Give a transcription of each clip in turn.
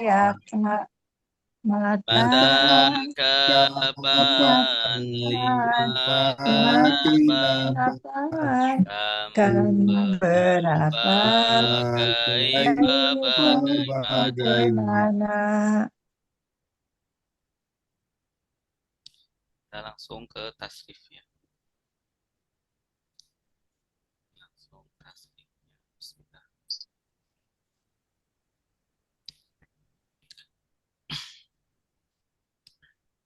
yaka mata Mata kapan lima kapan kamu kamu berapa berapa kaifa bagaimana. bagaimana. Kita langsung ke tasrif ya. Langsung tasrifnya. Bismillah.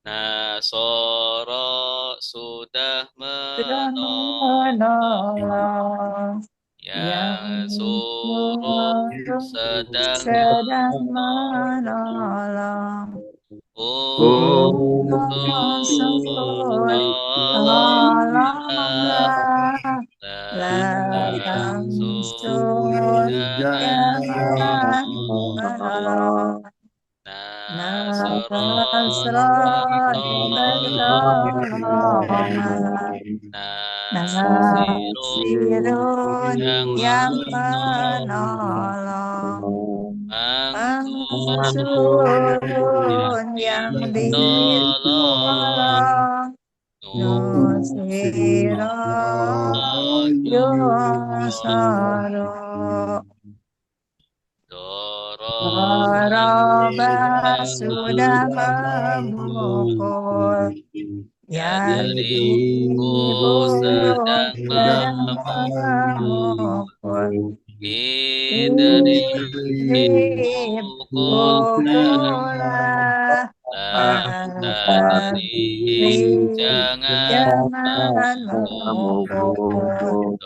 Nasoro sudah Sudah menolong, menolong yang yang suruh suruh sedang sedang menolong menolong untuk Rasul tolonglah tolonglah ladang langsung sun jangan jangan menolong Nasrani pertolongan Nasirun yang yang menolong menolong Mansurun yang Mansurun yang ditolong ditolong Nusirah Yusaru Doroba sudah memukul Yadribu Yadribu sedang sedang memukul memukul Idribu Idrib pukullah pukulah Latadrib jangan jangan memukul memukul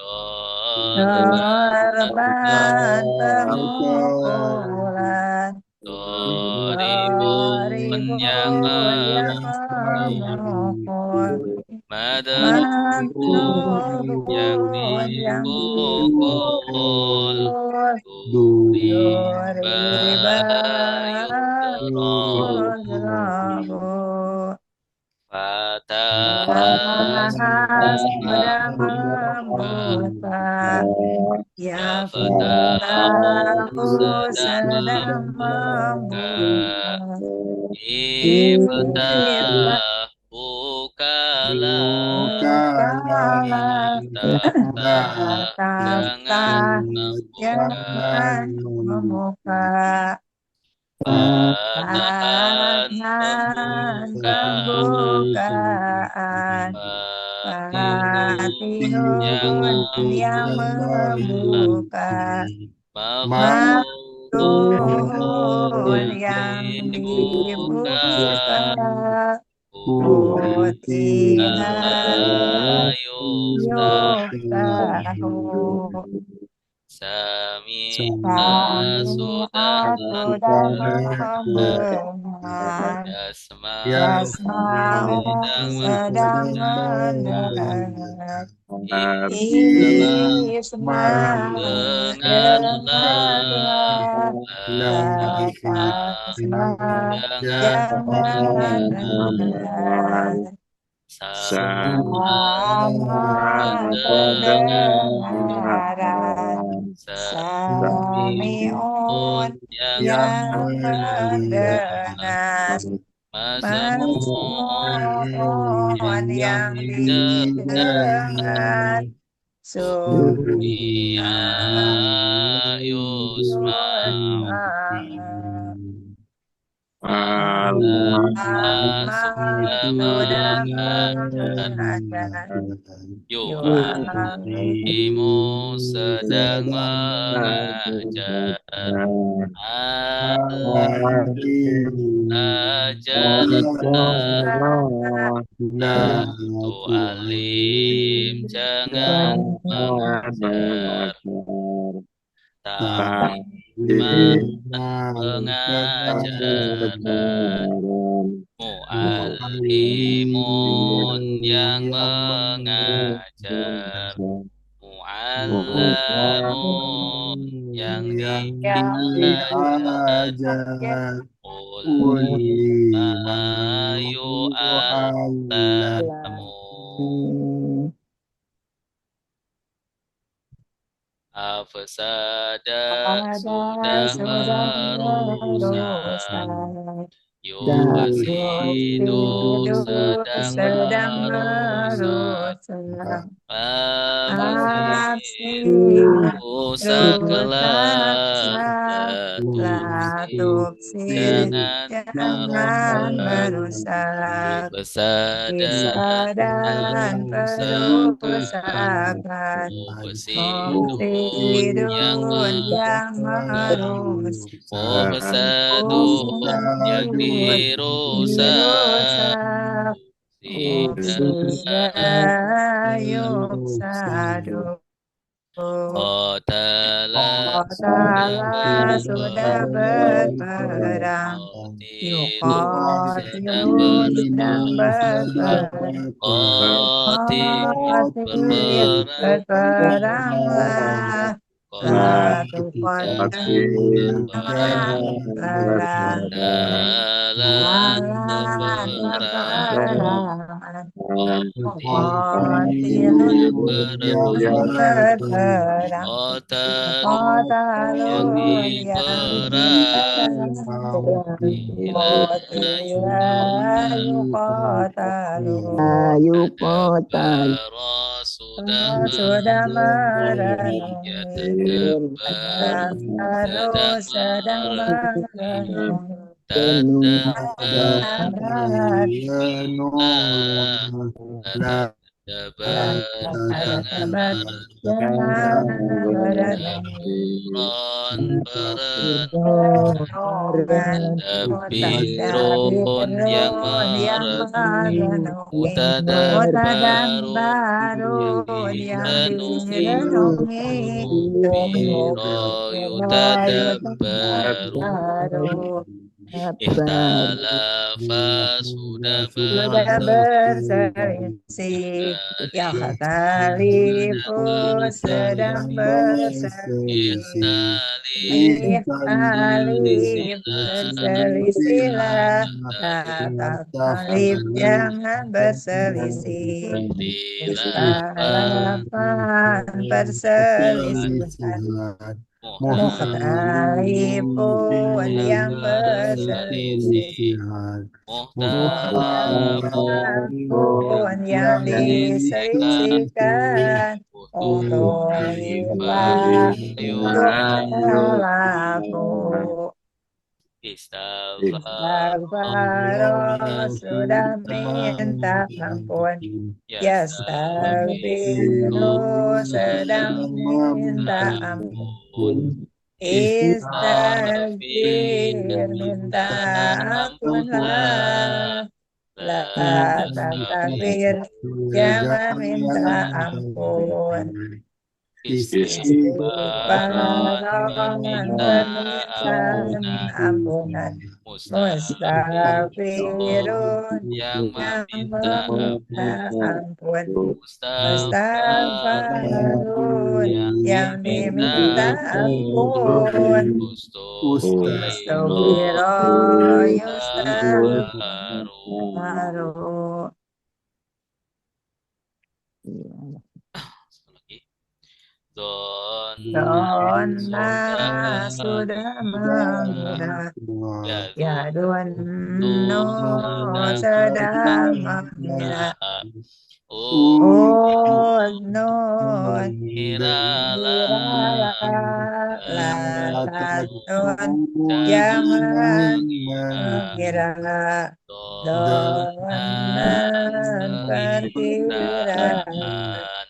Sorban Dorban pemukulan Doribun yang Ribut yang memukul memukul Madrubun yang Madrubun yang dipukul dipukul Duriba Duriba yudrabu Fataha sudah membuka membuka Ya Ya Fatahu Fatahu sedang sedang membuka membuka Iftah Iftah bukalah bukalah Taftah jangan Taftah membuka jangan membuka Fatahan Fatahan pembukaan pembukaan Fatihun yang Fatihun yang membuka membuka Maftuhun Maftun yang yang dibuka dibuka Futihat Futihat yuftahu yuftahu Sami'a sudah Sami'at sudah mendengar mendengar Yasma'u Yasma'u sedang sedang mendengar mendengar Isma' Ismail dengarlah dengarlah La Tasma' jangan jangan dengar sama pendengaran pendengaran Sami'un Sami'un yang yang mendengar mendengar Masmu'un Masmu'un yang yang didengar didengar Sumi'a Sumi'a yusma'u Yusma' Muhammad Muhammad sudah sudah mengajar mengajar Yu'allimu sedang mengajar Alim ajarlah La tu'alim jangan mengajar Ta'liman pengajaran Mu'allimun yang mengajar Mu'allamun yang yang diajar Qul ma yu'allamu Hafsada Ada sudah sudah merusak, merusak, Yubsidu hidup sedang sedang merusak, merusak. Absi Aksi rusak rusak kelak, latupsi, jangan jangan merusak. merusak. Bisa Bisa dan perusakan, perusakan, Mufsidun yang mufsidun yang merusak, Mufsadun yang mufsidun dirusak, dirusak, mufsidah yufsadu. Qatala Qatala sudah berperang, sedang yuqatilu sedang berperang. Qatil berperanglah, la jangan perang dalam peperangan. Qatilun yang berperang, yang qatalun yang diperang, diperang. Qatila Qatila yuqatalu, Tadabbara sudah sudah merenungi, merenungi, Tadabbar sedang baru sedang merenungi, merenungi. Tadabbarilah, Tadabbar jangan Jangan merenungi, merenungi. Tadabburan Renungan Tadabbirun yang mutadabbirun yang merenungi, merenungi, Mutadabbarun mutadabbarun yang direnungi, direnungi, Biro yutadabbaru, baru Ikhtalafa sudah sudah berselisih, berselisih, ya Sedang khalifu sedang berselisih, berselisih. Ikhtali Alif berselisihlah, kata alif jangan berselisih. Istilafan perselisihan, mukhtalifun yang berselisih. Mukhtalafun yang diselisihkan. Mukhtalifan yukhtalafun. Istighfar sudah minta ampun, yastaghfiru sedang minta ampun, istaghfir minta ampunlah, la tastaghfir jangan minta ampun. Istighfaran permintaan ampunan, mustaghfirun yang yang meminta meminta ampun, Mustaghfarun mustaghfarun yang yang diminta diminta ampun, mustaghfirun Mustaghfaru. yustaghfaru. Sekali lagi. Donna Dona sudah sudah mengira, ya ya tuh Dono sedang sedang mengira. mengira. Oh, Oh non kiralah kiralah latatun, jangan jangan mengira. mengira. Donan perkiraan, Perkiraan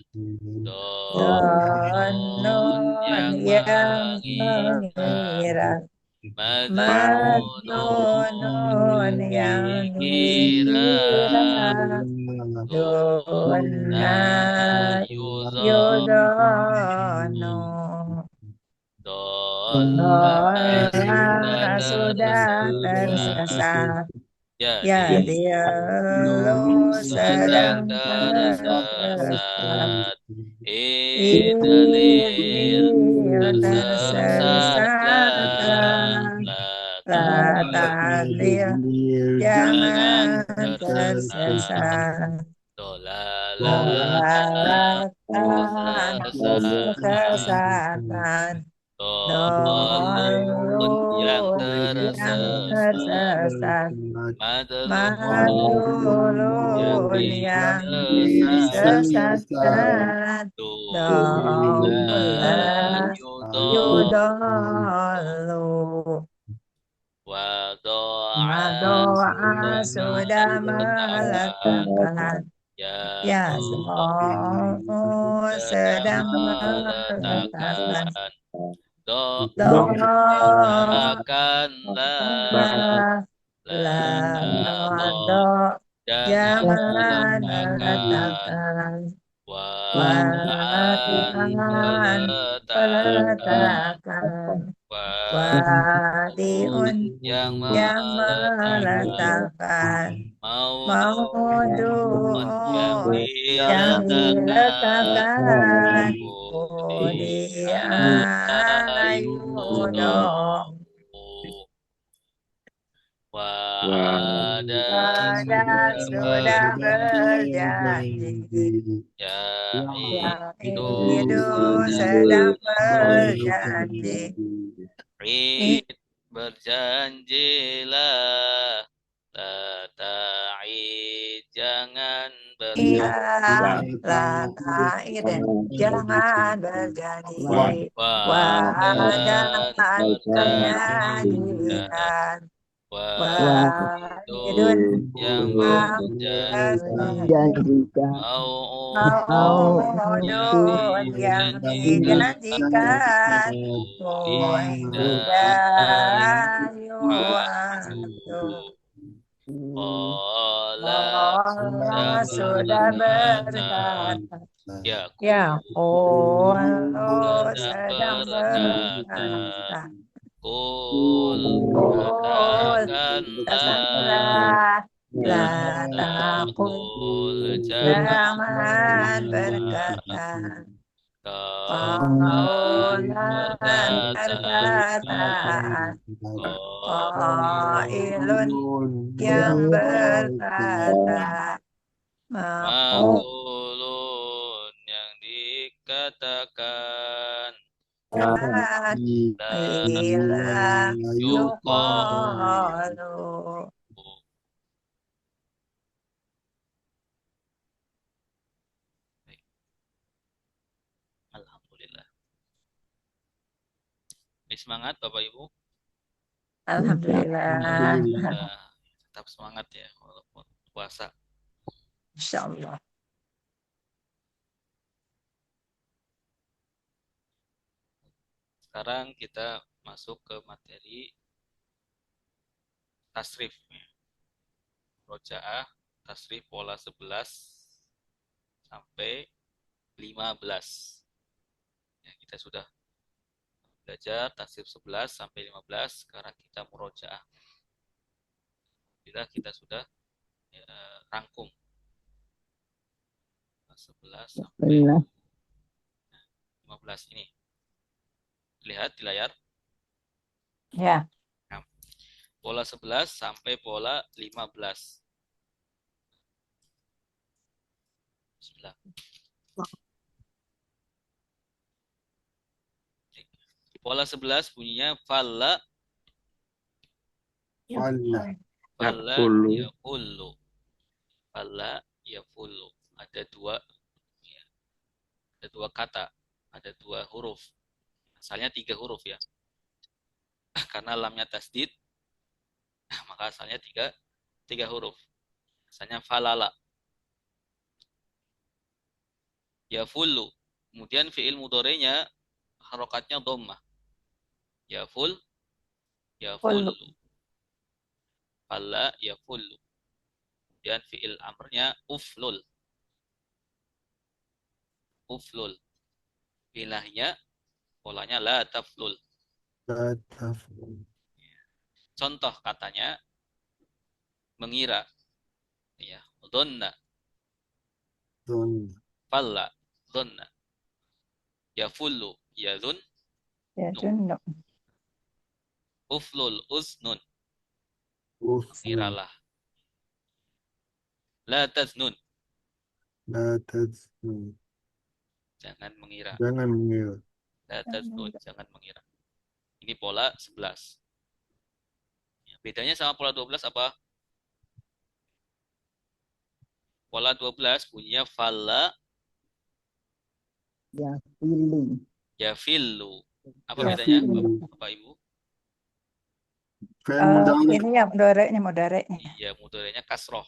Donon Donon yang yang mengira, mengira, Majnunun Majnunun yang dikira, dikira, Dona Dona Yudhonu, Yudono. Dola sudah Dola sudah tersesat, tersesat, ya jadi dia lu lu sedang sedang tersesat. tersesat. Idalil Ini tersesatlah, tersesatlah, latadil latadil jangan jangan tersesat. tersesat. Dolal Menggalakkan kesesatan, Dolun yang dolun yang tersesat, tersesat, madlun yang madulun yang disesatkan, disesatkan, dola dola yudol yudolu. wadoa Doa sudah sudah meletakkan, meletakkan, ya ya Allah Allah sedang sedang meletakkan. meletakkan. Doa Doakanlah la do jangan jangan meletakkan, meletakkan. wadi Wa'an meletakkan, meletakkan. wadiun Wadiun yang yang meletakkan, meletakkan. maudun yang Maudu'un yang diletakkan, diletakkan. budi Budi ayuno ayuno. wa'ada Pada sudah sudah berjanji, berjanji. ya Yang itu itu sedang sedang berjanji. berjanji. Id berjanjilah, la ta'id jangan Iya, berjanji, lata itu jangan berjanji. wa'adan Wadah perjanjian, perjanjian. wa'idun Wahidun yang yang berjanji, berjanjikan. mau'udun yang Maudun yang dijanjikan, dijanjikan. Mu'idah Mu'idah yu'adu. Allah sudah Allah sudah berkata, berkata, ya ya kul Allah sedang sedang berkata, berkata, kul Kul katakanlah, katakanlah, la la takut, takul jangan jangan berkata, berkata, kaulan kaulan perkataan, perkataan, qailun qailun yang yang berkata, maqul maqulun yang dikatakan, ila yuqalu. yuqalu. Alhamdulillah. Ini semangat Bapak Ibu. Alhamdulillah. Tetap semangat ya walaupun puasa. Insyaallah. Sekarang kita masuk ke materi tasrif. Rojaah, tasrif pola 11 sampai 15. Ya, kita sudah belajar tasrif 11 sampai 15. Sekarang kita murojaah. Bila kita sudah rangkum 11 sampai 15 ini. Lihat di layar. Ya. Nah, pola 11 sampai pola 15. Bismillah. Pola 11 bunyinya falla yaqullu. Falla yaqullu. Ada dua kata, ada dua huruf. Asalnya 3 huruf ya. Karena lamnya tasdid, maka asalnya 3 huruf. Asalnya falala. Yafullu. Kemudian fi'il mudhari'nya harokatnya dhammah. Yafullu. Falla yafullu. Kemudian fi'il amrnya uflul. Ilahnya polanya la taflul. Contoh katanya mengira. Ya, dhanna. Falla, dhanna. Yafullu, yadhun. Uflul, uznun. Mengiralah. La taznun. La taznun. Jangan mengira. Jangan mengira. La taznun, jangan mengira. Ini pola 11. Ya, bedanya sama pola 12 apa? Pola 12 bunyinya falla Ya, pilih. yafillu. Apa Ya bedanya, fi'lu. Bapak Ibu? Fi'il mudhari. Ini ya mudareknya. Iya, mudhari'nya kasroh.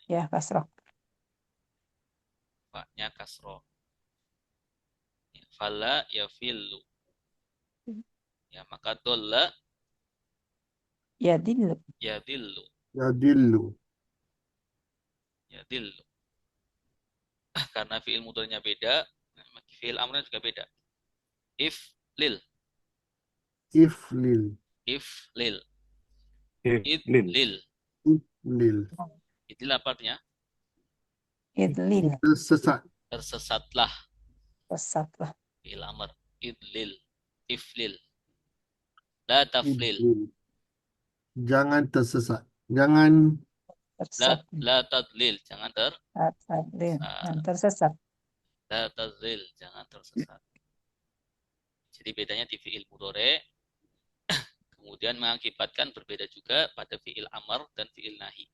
Ya, kasroh. Faknya kasroh. Ya, falla yafillu. Ya, maka dolla Ya, dillu. yadillu. Yadillu. Yadillu. Karena fi'il mudhari'nya beda, fi'il amrnya juga beda. If lil, Iflil. if lil, id Lil. lil. Iflil. Itulah artinya Idlil. Tersesat. tersesatlah. Sesat lah. Fi'il amr. Idlil, iflil, la taflil, Iflil. Jangan tersesat. Jangan la, Tersesat. la tadlil, jangan Adlil. Dan tersesat. la tadlil, jangan tersesat. Jadi bedanya di fi'il mudhari kemudian mengakibatkan berbeda juga pada fi'il amr dan fi'il nahi.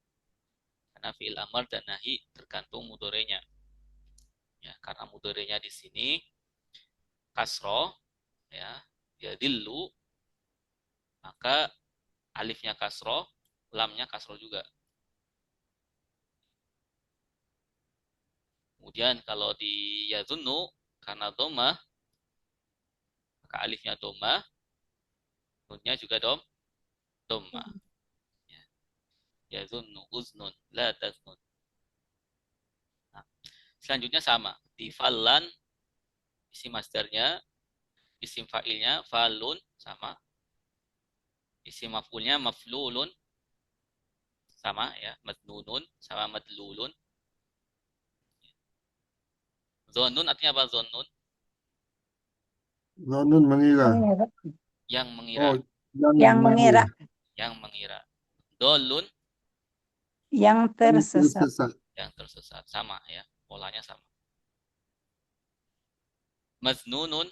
Karena fi'il amr dan nahi tergantung mudhari'nya. Ya, karena mudhari'nya di sini kasroh, ya, yadillu, maka alifnya kasroh, lamnya kasroh juga. Kemudian kalau di yadhunnu karena dhamma, maka alifnya dhamma, nunnya juga dhamma. Ya. Yadhunnu uznun la taznun. Nah, selanjutnya sama. Di falan isim masdarnya, isim fa'ilnya falun sama. Isim maf'ulnya maflulun sama ya, madnunun sama madlulun. Zonun artinya apa zonun? Zonun mengira. Yang mengira. Oh, Yang mengira. Yang mengira. Dolun Yang tersesat. Tersesat. yang tersesat. Sama ya, polanya sama. Maznunun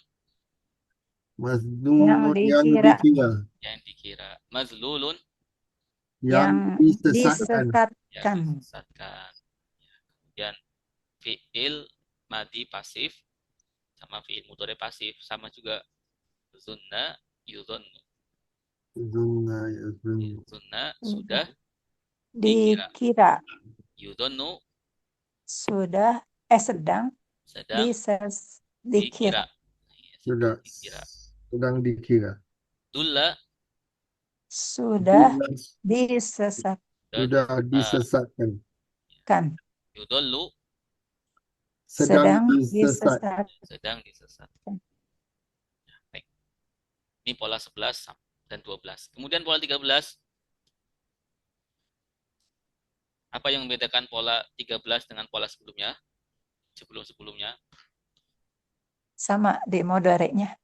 Maznun yang dikira. dikira. yang dikira. Mazlulun Yang yang disesatkan. disesatkan. Ya. Kemudian fi'il madi pasif sama fi'il mudhari pasif sama juga. Zunna yudhunnu. Zunna ya zunnu. Zunna sudah Dikira. yudhunnu Sudah. Sedang. sedang Dikira. Sudah. Dikira. Sedang dikira. Dulla Sudah disesatkan. Sudah disesatkan. yudollu Sedang Sedang disesat. disesat. sedang disesatkan. Baik. Ini pola 11 dan 12. Kemudian pola 13. Apa yang membedakan pola 13 dengan pola sebelumnya? Sebelum-sebelumnya. Sama di mudhari'nya.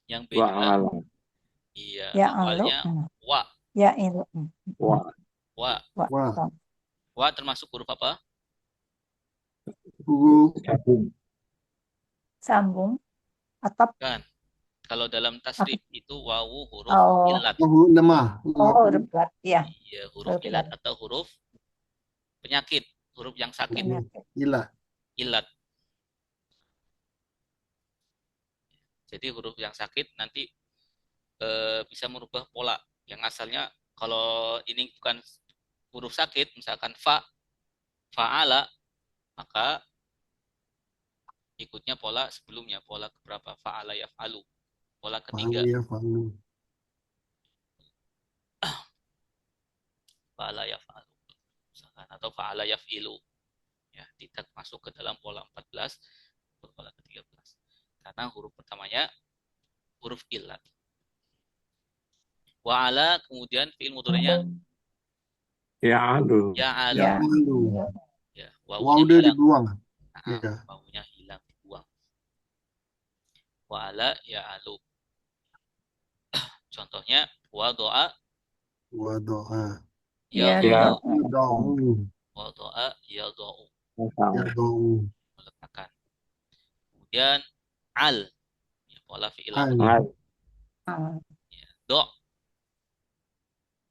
Yang beda. Wa'ala. Iya, Ya awalnya wa. Ya ilu. Wa. Wa. Wah. Wa termasuk huruf apa? Huruf Sambung. Atap. Kan. Kalau dalam tasrif itu wawu huruf Oh. ilat. huruf lemah. Huruf berat. Ya. Iya, huruf Huruf ilat ilat. atau huruf penyakit, huruf yang sakit, Ilat. ilat. Jadi huruf yang sakit nanti bisa merubah pola. Yang asalnya kalau ini bukan huruf sakit, misalkan fa'ala, maka ikutnya pola sebelumnya, pola keberapa? Fa'ala yaf'alu, pola ketiga. Fa'ala yaf'alu, misalkan, atau fa'ala yaf'ilu. Ya, tidak masuk ke dalam pola 14, pola ke-13. Karena huruf pertamanya huruf ilat. Wa'ala, kemudian fi'il mudhari'nya Ya'alu. ya'alu. Ya, Wow, dia dibuang. Ya. Wawunya hilang, dibuang. Wa'ala ya'alu. Contohnya wadoa Wadoa. Ya. yada'u. Yada'u. Wada'a yada'u, Yadau. meletakkan. Kemudian al, ya, pola fi'il Al. amr. Al. Ya. Do,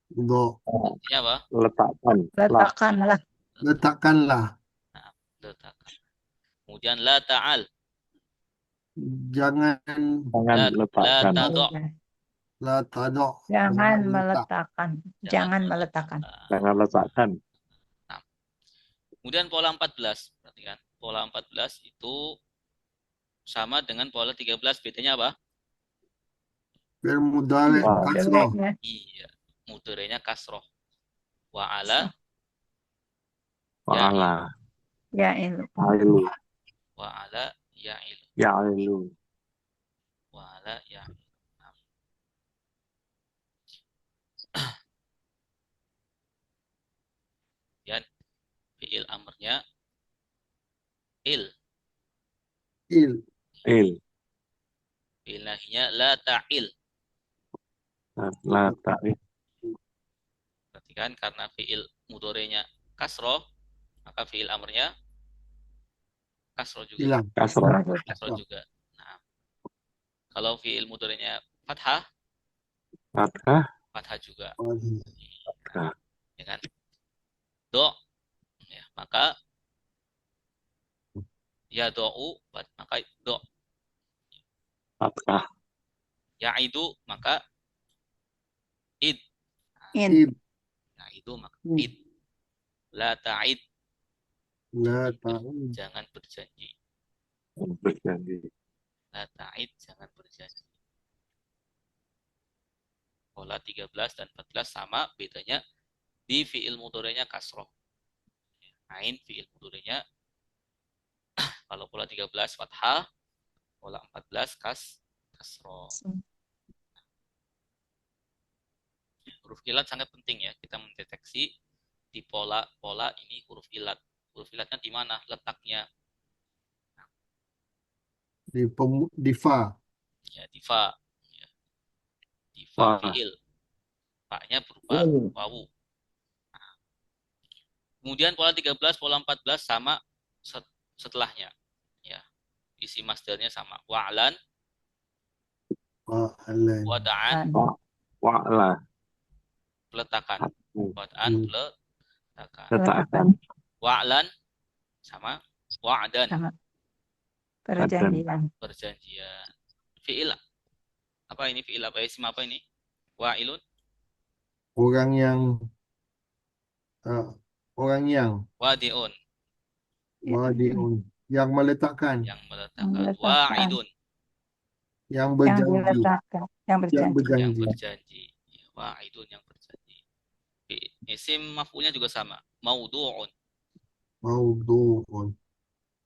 Do. artinya apa? Letakkan. Letakkanlah. Letakkanlah. Nah, letakkan. Kemudian la ta'al, Jangan Jangan la letakkan. tado', la tadok. Jangan letak. meletakkan. Jangan meletakkan. Jangan letakkan. Nah, kemudian pola 14, perhatikan. Pola 14 itu sama dengan pola 13, bedanya apa? Fi'il mudhari Wah. kasroh. Mudhari'nya Iya, mudhari'nya kasroh. Wa ala Wa'ala. ya'ilu. Ya'ilu. wa ala ya'il. Ya'ilu. Wa ala ya'il. Nah, kemudian fi'il amrnya il. Il. Il. Fi'il nahinya la ta'il. La ta'il. Perhatikan, karena fi'il mudhari'nya kasroh, maka fi'il amrnya kasroh juga. Hilang. Kasrah. Kasroh juga. Nah, kalau fi'il mudhari'nya fathah, Fathah. fathah juga. Fathah. Ya kan? Do, ya, maka ya do'u, maka do. Fathah. Ya'idu, maka id. In. Ib. Ya'idu, maka id. La ta'id, La ta'ud. jangan berjanji. Berjanji. La ta'id, jangan berjanji. Pola 13 dan 14 sama, bedanya di fi'il mudhari'nya kasroh. Ain fi'il mudhari'nya kalau pola 13 fathah, pola 14 kasroh. Huruf ilat sangat penting ya, kita mendeteksi di pola-pola ini huruf ilat. Huruf ilatnya di mana letaknya? Di fa. Ya, di fa. Ya. Di fa Fa. fi'il. Fa-nya berupa wawu. Nah. Kemudian pola 13, pola 14 sama setelahnya. Ya. Isi masdarnya sama. Wa'lan, Wa'alan. wada'an, Wa'ala. peletakan. Wada'an, peletakan. Letakkan. Wa'lan sama wa'dan, Sama. Perjanjian. perjanjian. Fi'il apa ini? Fi'il apa? Isim apa ini? Wa'ilun, Orang yang orang yang wadi'un, wadi'un. Yang meletakkan. yang meletakkan. Meletakkan. Wa'idun, Yang Yang berjanji. diletakkan. Yang Yang berjanji. yang berjanji. berjanji. Wa'idun, yang berjanji. Isim maf'ulnya juga sama. Maudu'un, Maudu'un.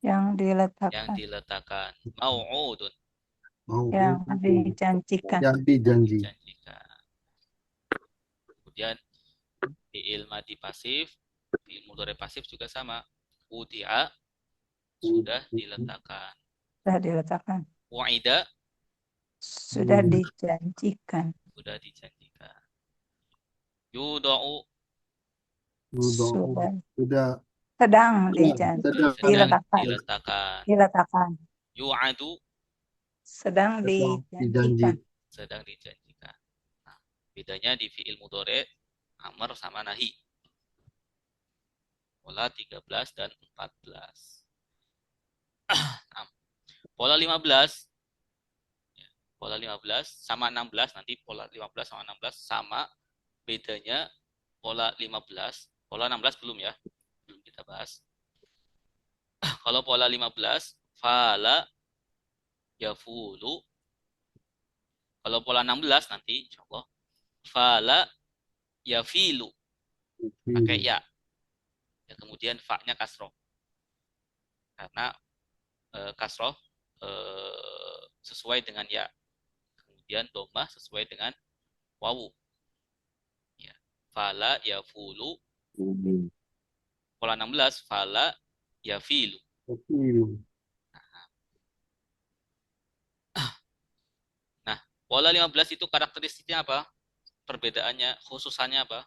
Yang yang diletakkan. diletakkan. Mau'udun, Yang Maudu'un. dijanjikan. Yang dijanji. dijanjikan. Kemudian fi'il madi pasif, fi'il mudhari pasif juga sama. Udi'a, sudah diletakkan. Sudah diletakkan. Wa'ida, Sudah dijanjikan. sudah dijanjikan. Yuda'u, Yudu'un. Sudah. Sedang Sedang. sedang diletakkan. diletakkan. Diletakkan. Yu'adu, Sedang dijanjikan. sedang dijanjikan. Nah, bedanya di fi'il mudhari amr sama nahi. Pola 13 dan 14. Nah, pola 15. Ya, pola 15 sama 16, nanti pola 15 sama 16 sama, bedanya pola 15. Pola 16 belum ya. Belum kita bahas. Kalau pola 15, fala yafulu. Kalau pola 16 nanti insyaallah fala yafilu, pakai ya. Ya, kemudian fa-nya kasroh. Karena kasroh sesuai dengan ya. Kemudian dhammah sesuai dengan wawu. Ya. Fala yafulu. Pola 16 fala yafilu. Nah, pola 15 itu karakteristiknya apa? Perbedaannya, khususannya apa?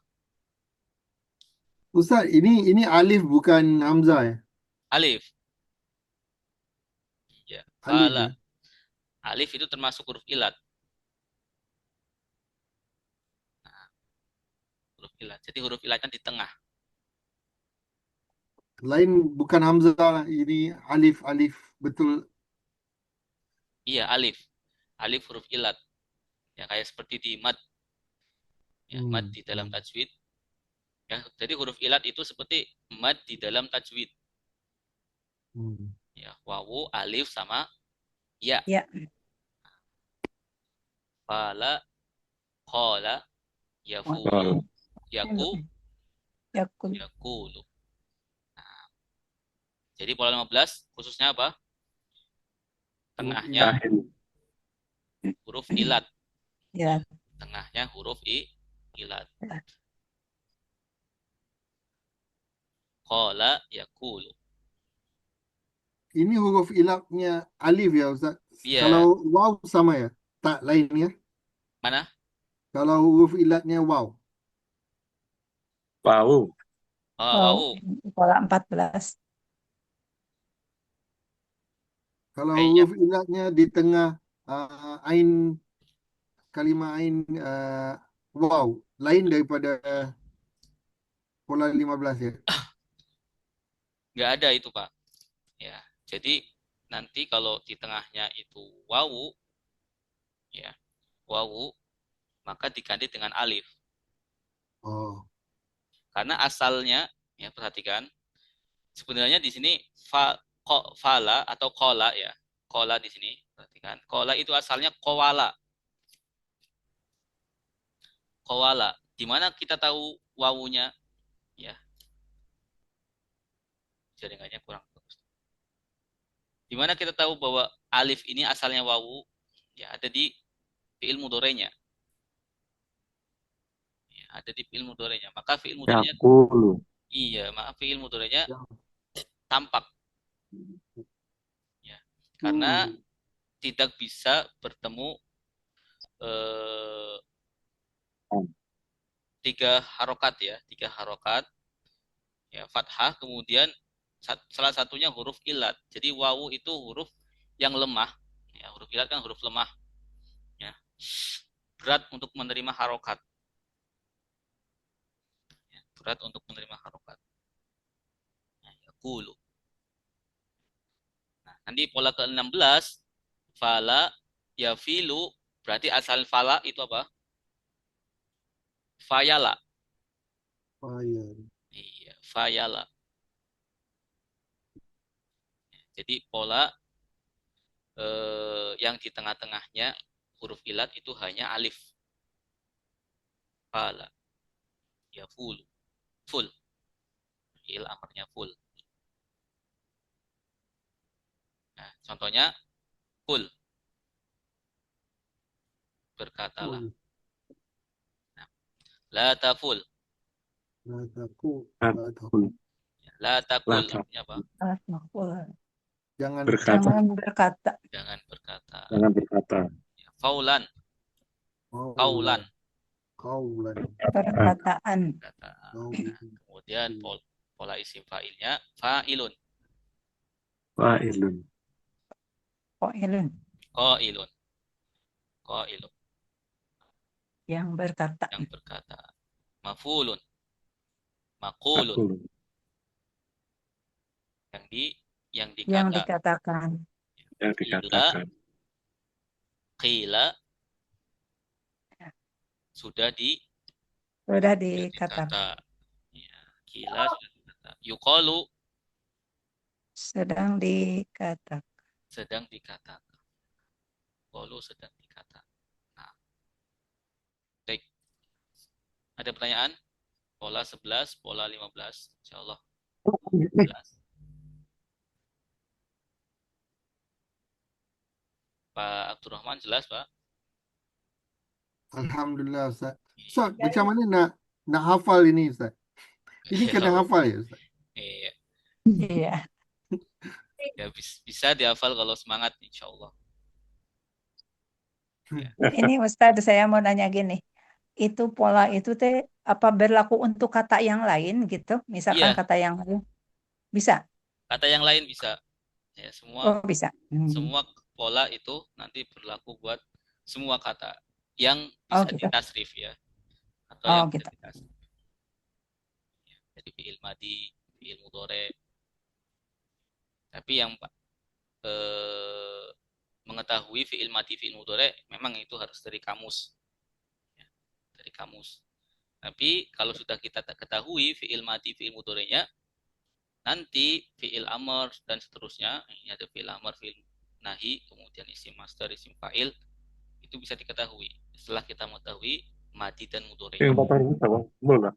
Ustaz, ini alif bukan hamzah ya? Alif. Ya. Alif Fala. ya. Alif itu termasuk huruf ilat. Huruf ilat. Jadi huruf ilatnya di tengah. Lain bukan hamzah, ini alif betul. Iya, alif. Alif huruf ilat. Ya, kayak seperti di mad. Ya, mad di dalam tajwid. Ya, jadi huruf ilat itu seperti mad di dalam tajwid. Ya, wawu, alif sama ya. Ya. Fala, qala, yafulu, Qala. Yakul. yakulu. Nah, jadi pola 15 khususnya apa? Tengahnya Akhir. huruf ilat. Ya. Tengahnya huruf ilat. Qala, yakulu. Ini huruf ilatnya alif ya Ustaz. Iya. Kalau waw sama ya? Tak lain ya? Mana? Kalau huruf ilatnya waw. Wawu. Wawu. Pola 14. Kalau Kayaknya huruf ilatnya di tengah ain, kalimat ain waw. Lain daripada pola 15 ya? nggak ada itu, Pak. Ya, jadi nanti kalau di tengahnya itu wawu, ya, wawu, maka diganti dengan alif. Oh. Karena asalnya, ya perhatikan, sebenarnya di sini fala atau kola ya, kola di sini, perhatikan, kola itu asalnya kowala, kowala. Di mana kita tahu wawunya, ya, jaringannya kurang bagus. Di mana kita tahu bahwa alif ini asalnya wawu, ya ada di fi'il mudhari'nya. Ya, ada di fi'il mudhari'nya. Maka fi'il mudhari'nya Yakulu. iya, maaf fi'il mudhari'nya tampak. Ya. Karena tidak bisa bertemu tiga harokat ya, ya, fathah, kemudian salah satunya huruf ilat. Jadi wawu itu huruf yang lemah, ya, huruf ilat kan huruf lemah, ya, berat untuk menerima harokat, ya, berat untuk menerima harokat. Ya, yakulu. Nah, nanti pola ke-16 fala yafilu, berarti asal fala itu apa? Fayala. Iya, fayala. Jadi pola yang di tengah-tengahnya huruf ilat itu hanya alif. Fala. Ya full. Full. Il amarnya full. Nah, contohnya full. Berkatalah. Nah, la taful. La takul artinya apa? Jangan Berkata. berkata. Jangan berkata. Jangan berkata. Ya, faulan. Kaulan. Perkataan. Nah, kemudian pola isim fa'ilnya fa'ilun. Fa'ilun. Qailun. Qailun. Qailun. Yang berkata. Yang berkata. Mafulun. Makulun. Aqulun. Yang Yang dikatakan. dikatakan. Yang dikatakan. Qila. Sudah dikatakan. Ya, qila sudah dikata. Yuqalu. Sedang dikatakan. Sedang dikatakan. Yuqalu sedang dikatakan. Nah. Baik. Ada pertanyaan? Pola 11, pola 15. Insyaallah. 15. Pak Abdurrahman jelas, Pak? Alhamdulillah Ustaz. Ustaz, macam mana nak hafal ini Ustaz? Ini kena hafal ya Ustaz? Iya. Iya. Ya, bisa dihafal kalau semangat, insya Allah. Ya. Ini Ustadz, saya mau nanya gini. itu pola itu teh apa berlaku untuk kata yang lain gitu? Misalkan Iya, kata yang lain bisa. kata yang lain bisa. Ya, semua Oh, bisa. semua pola itu nanti berlaku buat semua kata yang Oh, bisa gitu. ditasrif ya, atau Oh, yang bisa gitu. ditasrif. Jadi fiil madi, fiil mudhari. Tapi yang eh, mengetahui fiil madi, fiil mudhari memang itu harus dari kamus, ya, dari kamus. Tapi kalau sudah kita ketahui fiil madi, fiil mudhari'nya, nanti fiil amr dan seterusnya, ini ada fiil amr, fiil nahi, kemudian isim master, isim fa'il, itu bisa diketahui setelah kita mengetahui madi dan mudhari'nya. Yang patah huruf apa? Belum lah.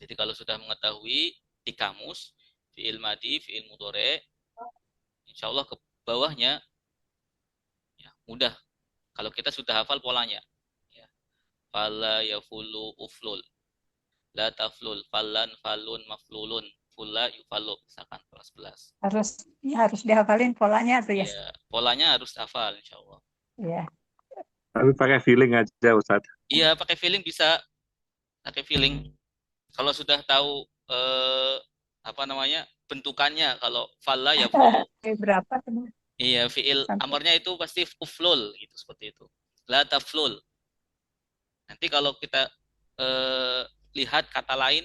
Jadi kalau sudah mengetahui di kamus fiil madi, fiil mudhari', insya Allah ke bawahnya ya, mudah. Kalau kita sudah hafal polanya, ya. Fala yafulu uflul, la taflul, falan falun maflulun, fulla yufalu, misalkan kelas 11. Harus dihafalin polanya tuh ya. Ya, polanya harus hafal insya Allah. Iya. Tapi pakai feeling aja Ustaz. Iya, pakai feeling bisa, pakai feeling. Kalau sudah tahu apa namanya bentukannya, kalau falla yafulu, Berapa tuh? iya fiil Sampai amarnya itu pasti uflul gitu, seperti itu. La taflul. Nanti kalau kita lihat kata lain,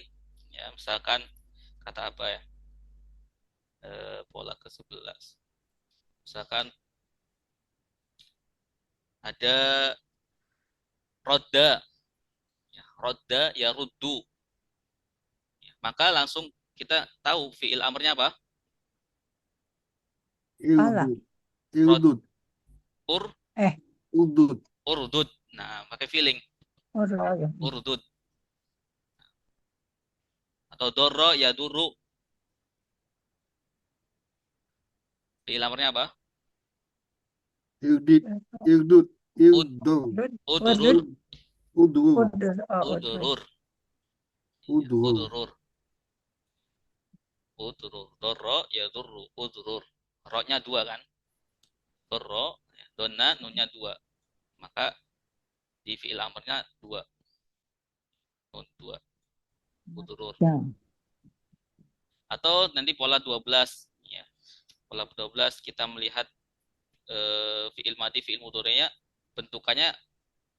ya misalkan kata apa ya, pola ke-11. Misalkan ada roda, ya, roda ya ruddu. Ya, maka langsung kita tahu fiil amarnya apa? pala. Ildud. Rod, Ildud. ur, Eh, Udud. urdud. Nah, pakai feeling, ya. urdud. Atau dorro ya duru. Fiil amarnya apa? Ildid. Ildud. Ud, Ildud. udurur, Udur. Udur. udurur, Udur. udurur, udurur. Dorro ya duru, udurur. Roknya dua kan? Dorro, donna, nunnya dua. Maka di fiil amarnya dua. Nun dua, udurur. Ya. Atau nanti pola 12. Ya. Pola 12 kita melihat fiil madi, fiil mudhari'nya bentukannya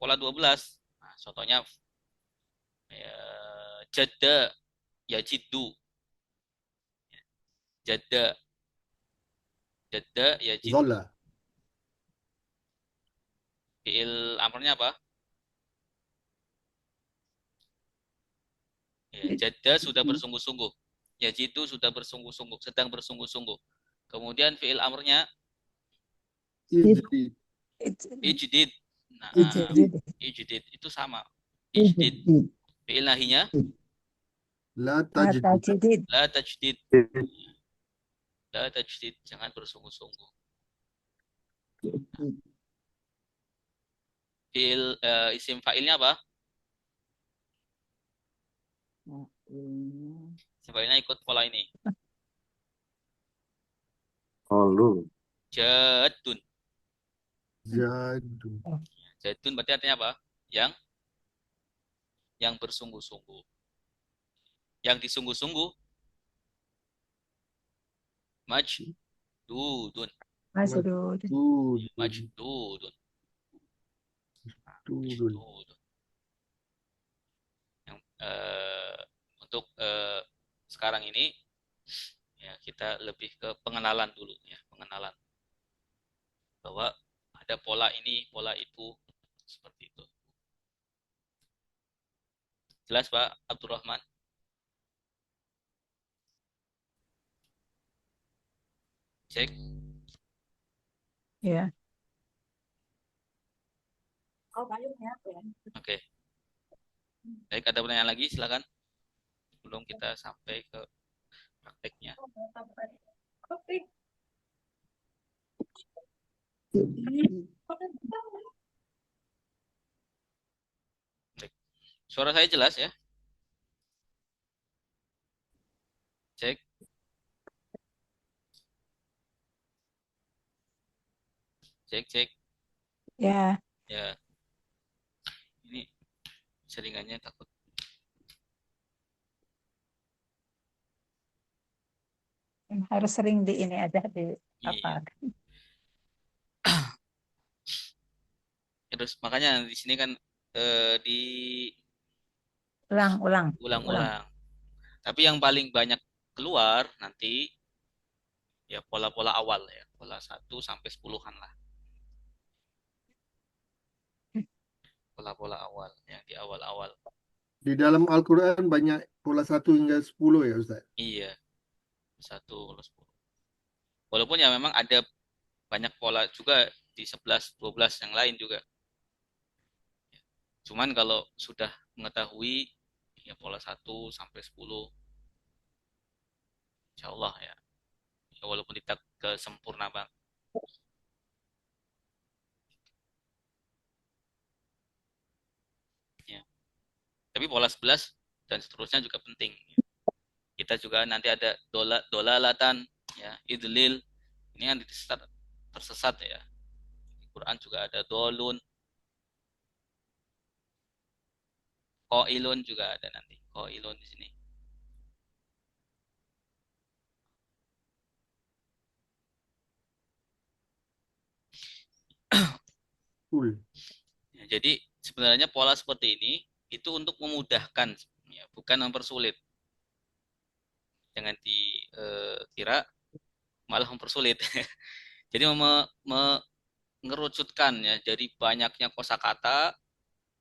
pola 12. Nah, contohnya ya, jadda ya jiddu. Jadda, jadda ya jiddu. Zola. Fiil amarnya apa? Ya, jadda sudah bersungguh-sungguh. Ya jiddu sudah bersungguh-sungguh, sedang bersungguh-sungguh. Kemudian fiil amarnya Ijdid. ijdid. Nah, Ijdid. ijdid itu sama. Ijdid. Fiil nahinya La tajdid. la tajdid. La tajdid, jangan bersungguh-sungguh. Fiil isim fa'ilnya apa? Isim fa'ilnya ikut pola ini. Qalu. Jadun. Jadu. Jadun berarti artinya apa? Yang bersungguh-sungguh. Yang disungguh-sungguh majdudun. Masudud. Majdudun. Tudun. Majdudun. Yang untuk sekarang ini ya kita lebih ke pengenalan dulu ya, pengenalan bahwa ada pola ini, pola itu, seperti itu. Jelas Pak Abdurrahman? Cek. Ya. Oke. Baik, ada pertanyaan lagi silakan. Sebelum kita sampai ke prakteknya. Baik. Suara saya jelas ya? Cek. Cek, cek. Ya, Ya, ini seringannya takut. harus sering di ini aja di apa? Iya. Terus makanya di sini kan Ulang, ulang, ulang. diulang-ulang. Tapi yang paling banyak keluar nanti ya pola-pola awal ya, pola 1 sampai 10-an lah. Pola-pola awal yang di awal-awal. Di dalam Al-Quran banyak pola 1 hingga 10 ya Ustaz. Iya, 1 plus 10. Walaupun ya memang ada banyak pola juga di 11, 12 yang lain juga. Cuman kalau sudah mengetahui ya pola 1 sampai 10, insya Allah ya. Ya walaupun tidak ke sempurna bang. Ya. Tapi pola 11 dan seterusnya juga penting. Kita juga nanti ada dolalatan, ya, idlil. Ini kan tersesat ya. Di Quran juga ada dolun, koilun juga ada nanti. Koilun di sini. Cool. Ya, jadi sebenarnya pola seperti ini itu untuk memudahkan, ya, bukan mempersulit. Jangan dikira malah mempersulit. Jadi mengerucutkan ya dari banyaknya kosakata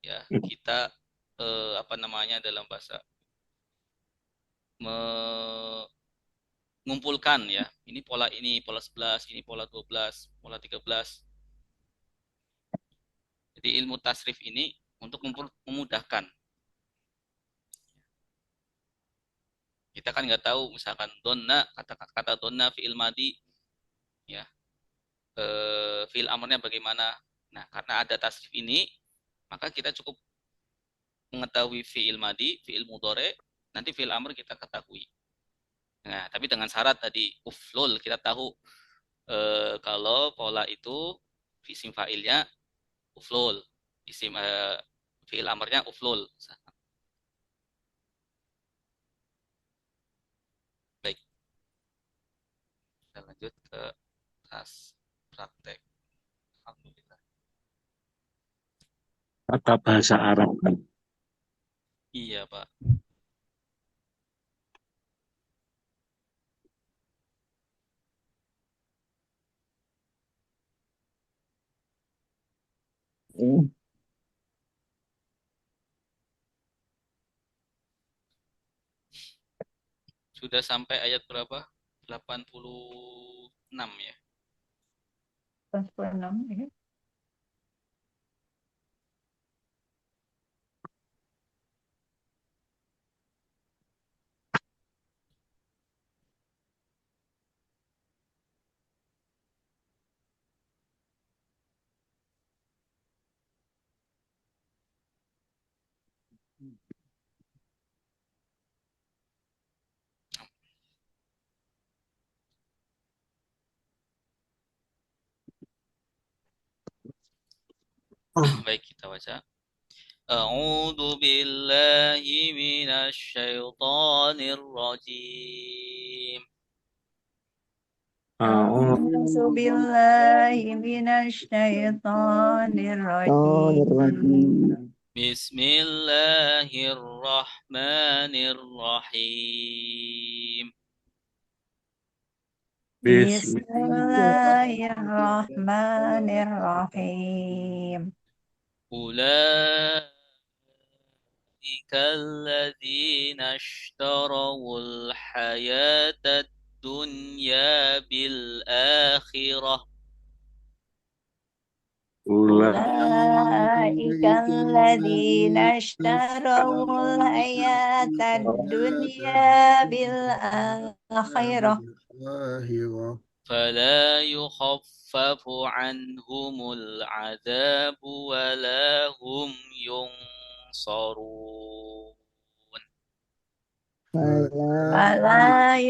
ya kita apa namanya dalam bahasa mengumpulkan ya ini pola 11 ini pola 12 pola 13. Jadi ilmu tasrif ini untuk memudahkan. Kita kan nggak tahu misalkan donna kata donna fi'il madi ya fi'il amrnya bagaimana. Nah, karena ada tasrif ini maka kita cukup mengetahui fi'il madi, fi'il mudhari, nanti fi'il amr kita ketahui. Nah, tapi dengan syarat tadi uflul kita tahu kalau pola itu isim fa'ilnya uflul, isim fi'il amrnya uflul. Baik, kita lanjut ke tas praktek. Alhamdulillah. Tata bahasa Arab kan. Iya, Pak. Sudah sampai ayat berapa? 86 ya. 96 ya. Baik, kita baca. A'udzu billahi minasy syaithanir rajim. A'udzu billahi minasy syaithanir rajim. Bismillahirrahmanirrahim. Bismillahirrahmanirrahim. أولئك الذين اشتروا الحياة الدنيا بالآخرة أولئك الذين اشتروا الحياة الدنيا بالآخرة فلا يخفف عنهم العذاب ولا هم ينصرون فلا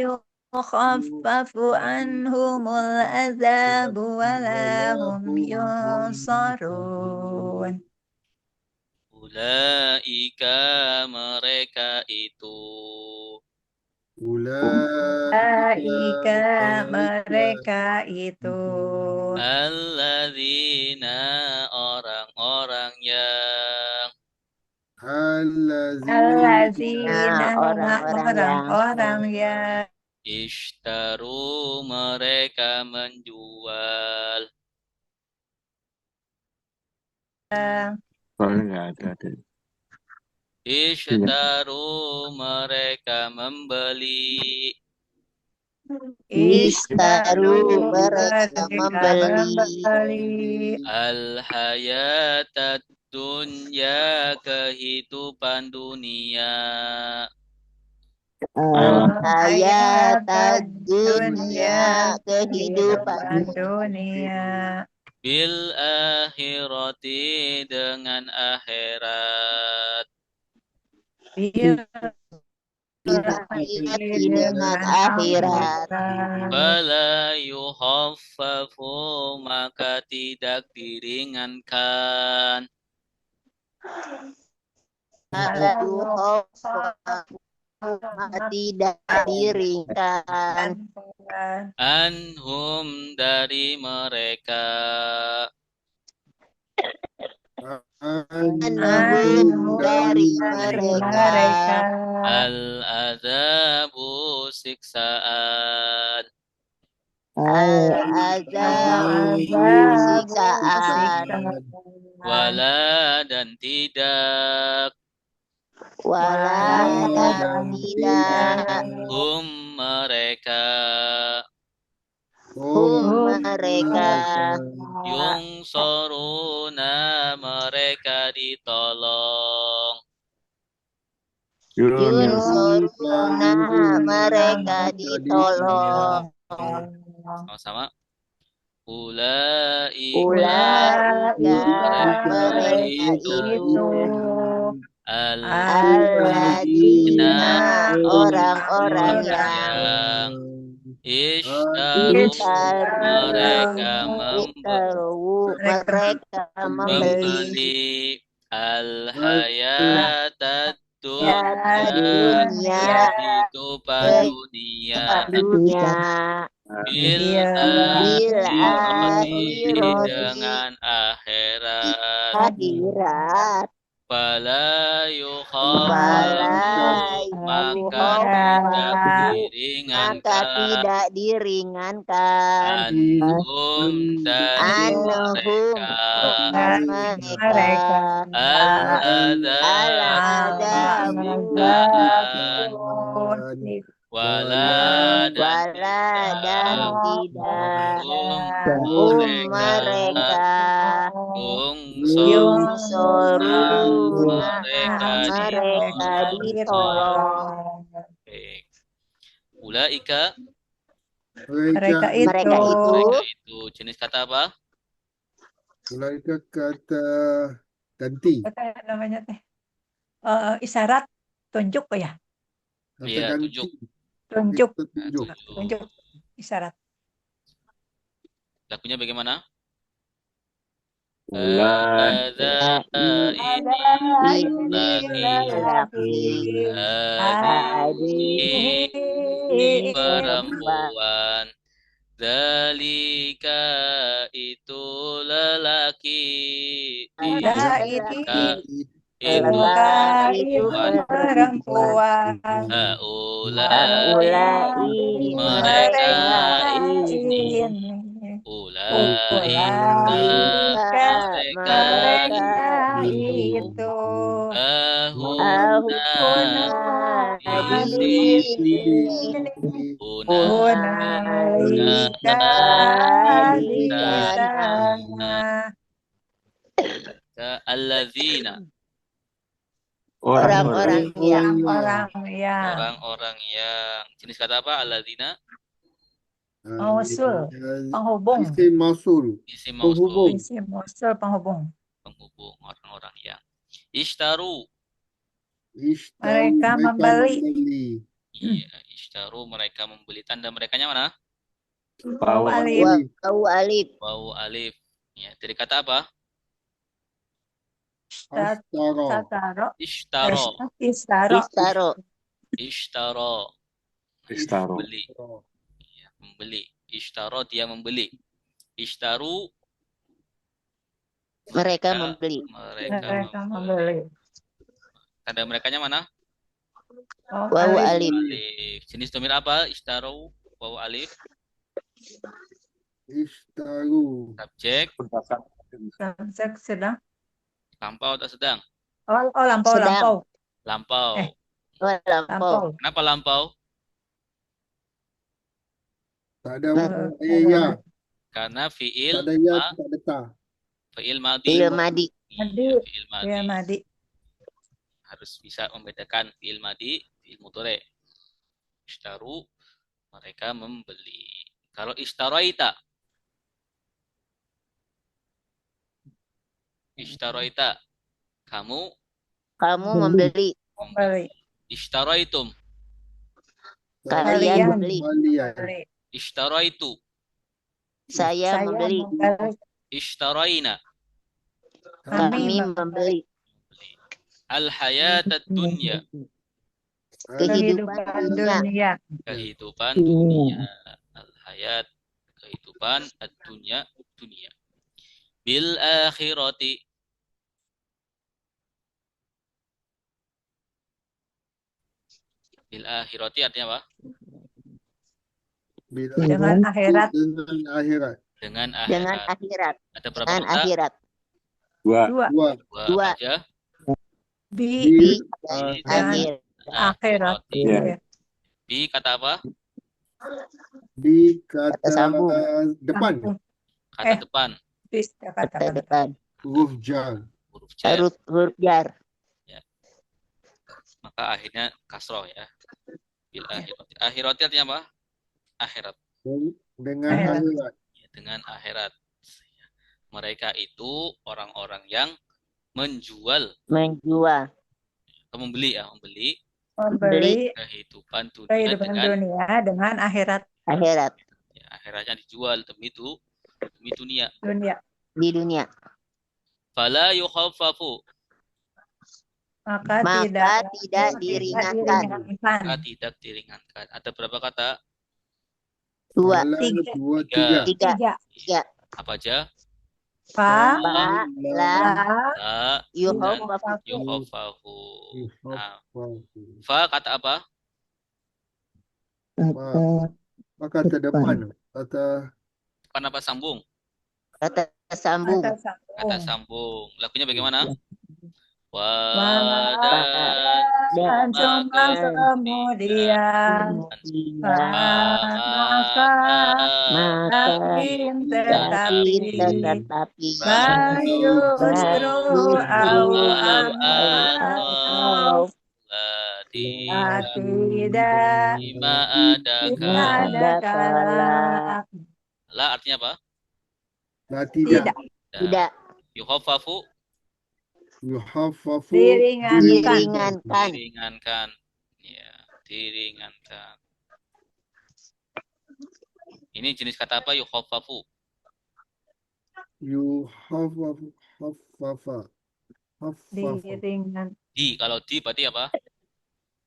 يخفف عنهم العذاب ولا هم ينصرون. Ulaika mereka itu. Ulaika mereka itu. Alladzina orang-orang yang Allazina orang-orang yang ishtaru mereka menjual. Soalnya nggak ada. Ishtaru mereka membeli. Ishtaru mereka membeli Al-hayatad dunya kehidupan dunia. hayat dunia kehidupan dunia. Bil akhirati dengan akhirat. dengan akhirat. Fala yukhaffafu maka tidak diringankan. Tidak diringankan Anhum dari mereka. Anhum dari mereka Al-azabu siksaan. Al-azabu siksaan Wala dan tidak. Wala dan tidak Mereka. mereka Yung soruna mereka ditolong. Yunsuruna mereka ditolong Sama-sama. Ulaika mereka itu alladzina orang-orang yang ishtaru mereka membeli al-hayatad dunya kehidupan dunia bil akhirati dengan akhirat. Fala yukhaffafu maka tidak diringankan. Anhum dari mereka. Al-adabu wala dan tidak mereka mereka ditolong. Ulaika Mereka itu jenis kata apa? Ulaika kata ganti. apa namanya teh? Isyarat tunjuk ya? Kata Iya, ganti. tunjuk. Tunjuk. Tunjuk. Tunjuk isyarat. Lagunya bagaimana? Ulah ini perempuan. Dalika itu lelaki. Itu perempuan. Ulai mereka ini. Mereka itu alladzina orang-orang yang jenis kata apa? Alladzina Mausul, penghubung. Isim mausul. isim mausul Isim mausul penghubung. penghubung orang-orang yang ishtaru Mereka membeli. Iya, ishtaru mereka membeli. Tanda merekanya mana? Wawu alif. Wawu alif. Wawu alif. Ya, dari kata apa? Ashtara. Sataro. Ishtaro. Istaro. Istaro. Ishtaro. Istaro. Membeli. Ya, membeli. Ishtaro dia membeli. Ishtaru Mereka ya, membeli. Mereka membeli. membeli. Tanda merekanya mana? Wawu alif. Alif. Jenis domir apa? Ishtaru. Wawu alif. Ishtaru. Subjek. Subjek sedang. Lampau atau sedang? Oh, lampau, Sedang. lampau. Lampau. Oh, lampau. Lampau. Kenapa lampau? Tak ada ya. Karena fiil Tak ada ya, tak ada ta. fiil madi. Fiil madi. Iya, fiil madi. Ya, Madi. Harus bisa membedakan fiil madi, fiil mudhari. Ishtaru mereka membeli. Kalau ishtaraita. Ishtaraita kamu Kamu membeli. Membeli. ishtaraitum. Kalian membeli. Kalian. Membeli. Ishtaraitu. Saya membeli. Ishtaraina. Kami membeli. Al-hayat dunya. Kehidupan dunia. Kehidupan dunia. Al-hayat. Kehidupan dunia. Dunia. Bil akhirati. Bil akhirati artinya apa? Dengan akhirat. Dengan akhirat. Dengan Dengan akhirat. akhirat. Ada berapa Dengan kata? akhirat. Dua. Dua. Dua Dua. aja. Di Di Akhir. akhirat. Iya. Bi kata apa? di kata Kata sambung. depan. Kata depan. Bis Kata kata depan. Huruf jar. Huruf jar. Huruf jar. Maka akhirnya kasroh ya. Bil akhirati. Akhirati artinya apa? Akhirat. Dengan Akhirat. akhirat. Ya, dengan akhirat. Mereka itu orang-orang yang menjual Menjual. atau membeli ya, membeli membeli kehidupan dunia kehidupan dengan dunia dengan akhirat Akhirat. ya, akhiratnya dijual demi dunia. dunia. Di dunia. Fala yukhaffafu. Maka Maka tidak tidak diringankan. Maka tidak diringankan. Ada berapa kata? Dua. Wala, Tiga. dua, Tiga. tiga. Tiga. Tiga. Apa aja? Fa, Ba, la, La, yukhaffafu. yukhaffafu. Nah, Yukhaffafu. fa kata apa? Maka kata depan. Kata Depan apa sambung? Kata sambung. kata Kata sambung. sambung. Lagunya bagaimana? Wadah Dan cuma kemudian maka makin tetapi justru Allah tidak lima ada ada kalak la artinya apa? nah, tidak. Tidak Yukhaffafu Yukhaffafu. diringankan. diringankan. Ya, diringankan. Ini jenis kata apa? Yukhaffafu. Yukhaffafu. Khaffafa. Khaffafa. Diringan Kalau di berarti apa?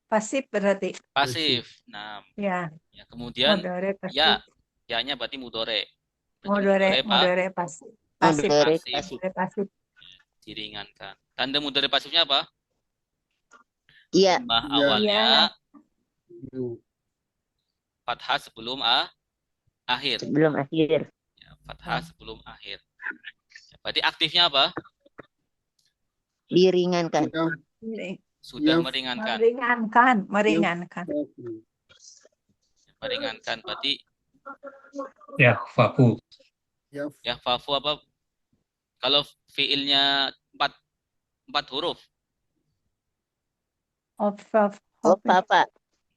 pasif berarti Pasif. Nah, ya ya, kemudian modore pasif ya-nya berarti mudore. Berarti modore mudore, Pak. modore pasif pasif Modore pasif. pasif. modore pasif Diringankan. Tanda mudore pasifnya apa? Iya. Mah Iya. awalnya Yu. fathah sebelum akhir. Sebelum akhir. Ya, fathah sebelum akhir. Ya, berarti aktifnya apa? Diringankan. Sudah Ya. meringankan. meringankan Meringankan berarti Ya, faku. Ya. ya fafu apa? Kalau fiilnya empat huruf. Ofaf Oh, papa.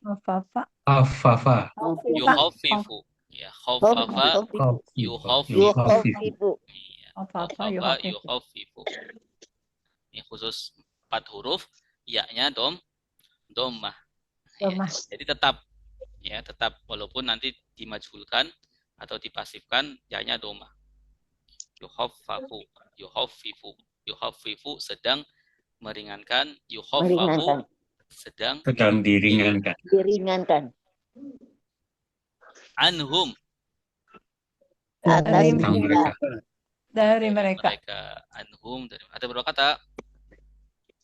Ofafa Afafa. Yukhaffifu. Ya, khaffafa yukhaffifu. Yukhaffifu. Iya, Ofafa khaffafa yukhaffifu. Ini khusus 4 huruf, ya-nya dhammah. Ya, Domah. jadi tetap walaupun nanti dimajhulkan atau dipasifkan ya-nya domah. Yukhaffafu, yukhaffifu sedang meringankan, yukhaffafu Meringankan. sedang Sedang diringankan. Diringankan. anhum Atas Dari Tentang mereka. mereka. dari mereka. anhum dari ada berapa kata?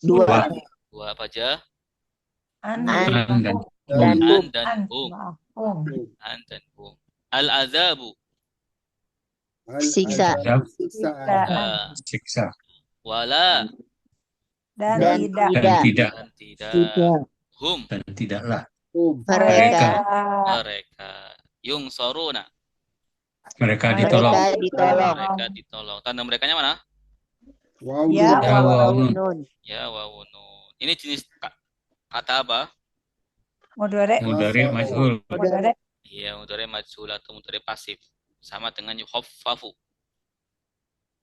Dua. Dua. Dua apa aja? An An Dan dan An hum. dan an hum. maafum. An dan hum. Al-azabu Siksa. Azab. Siksaan. Siksa. Wala Dan Dan tidak Dan tidak. dan tidak. tidak. Hum Dan tidaklah. Mereka. mereka. Yung soruna Mereka ditolong. Mereka ditolong. mereka ditolong. Tanda merekanya mana? Wow. Ya, Ya, Waunun. waunun. Ya wawunun. Ini jenis kata apa? Mudore. Mudhari majhul. Mudore. Iya, mudhari majhul atau mudhari pasif. Sama dengan yukhaffafu.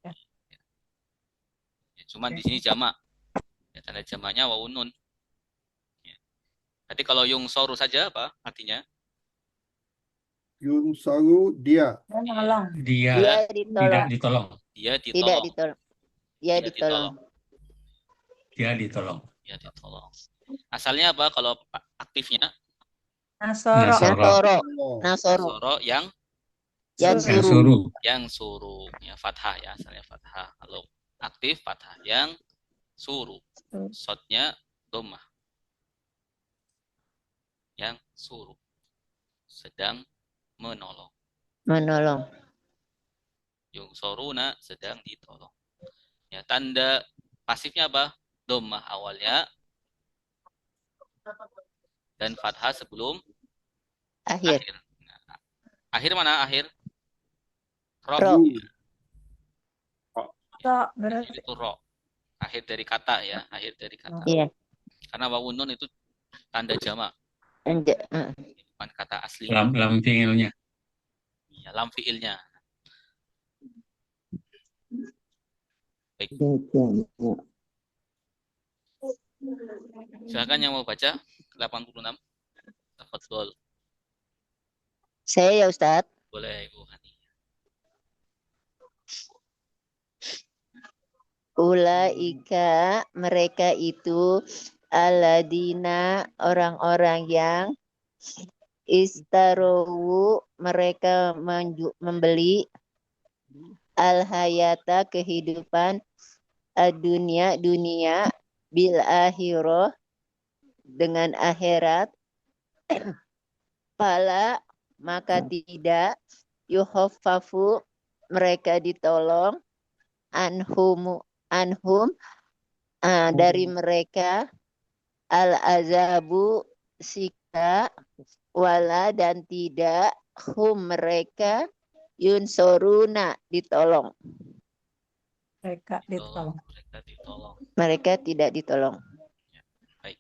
Ya. Ya, cuman di sini jamak. Ya, tanda jamaknya wawunun. Ya. Nanti kalau yung soru saja apa artinya? Yung saru dia. Menolong. Dia Dia tidak ditolong. ditolong. Dia Tidak ditolong. ditolong. Dia Dia ditolong. Dia ditolong. Dia ditolong. Asalnya apa kalau aktifnya? Nasoro. Nasoro. Nasoro. Oh. Nasoro. Soro yang Yang Yang suruh. suruh. ya fathah ya, asalnya fathah. Kalau aktif fathah, yang suruh shotnya dhammah. Yang suruh sedang menolong. Menolong. Yung soruna sedang ditolong. Ya, tanda pasifnya apa? Dhammah awalnya dan fathah sebelum Akhir. akhir. Nah, akhir mana akhir? Ro. Ro. So, berarti Itu ro. Akhir dari kata ya, akhir dari kata. Iya. Karena wawun nun itu tanda jamak, bukan kata asli. Lam fiilnya. Ya, lam fiilnya. Baik, silakan yang mau baca 86. Tafadhol. Saya ya Ustadz. Boleh Ibu Hani. Ulaika mereka itu aladina orang-orang yang istarowu mereka membeli al-hayata kehidupan dunia bil akhirah dengan akhirat. Fala maka tidak yuhaffafu mereka ditolong anhum dari mereka al-azabu siksa wala dan tidak hum mereka yunsoruna ditolong. mereka ditolong. Mereka ditolong. Mereka tidak ditolong. Baik.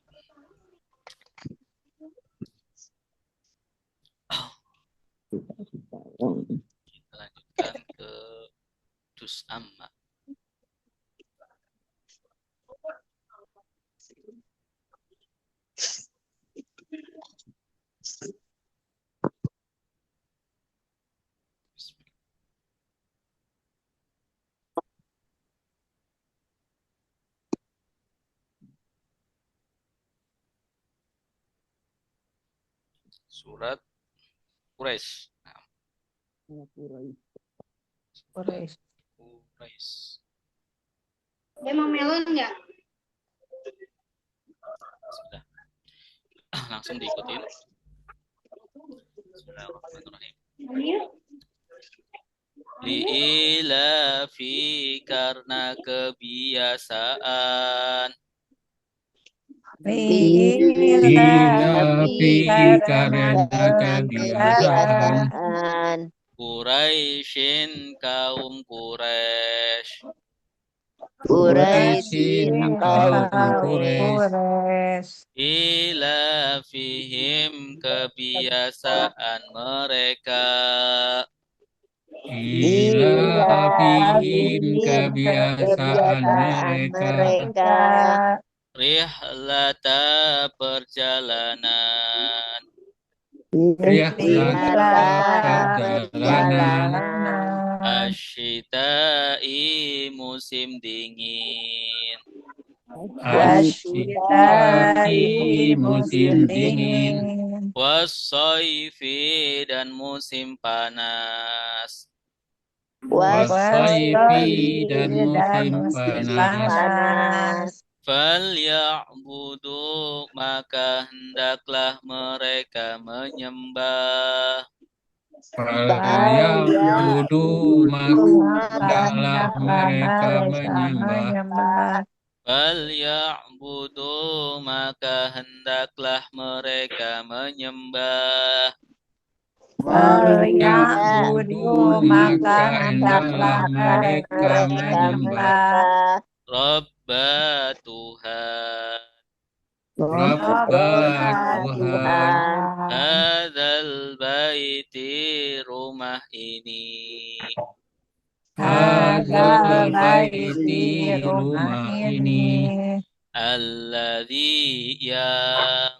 Kita lanjutkan ke juz amma. Surat Quraisy. Nah, Quraisy. Quraisy. Dia mau melon nggak? Sudah. Langsung diikutin. Bismillahirrahmanirrahim. Li'ilafi karena kebiasaan. Ilafi karena kebiasaan. Quraisyin kaum Quraisy. Quraisyin kaum Quraisy. Ilafihim kebiasaan mereka. Ilafihim kebiasaan mereka. rihlata perjalanan Rihlata perjalanan perjalanan asyita'i musim dingin asyita'i musim dingin wassaifi dan musim panas wasaifi dan musim panas panas falya'budu maka hendaklah mereka menyembah Falyabudu hendaklah mereka menyembah falya'budu maka hendaklah mereka menyembah Falyabudu maka hendaklah mereka menyembah Rabba Tuhan Rabba Tuhan Tuhan hadzal baiti rumah ini Hadzal baiti rumah ini alladzi yang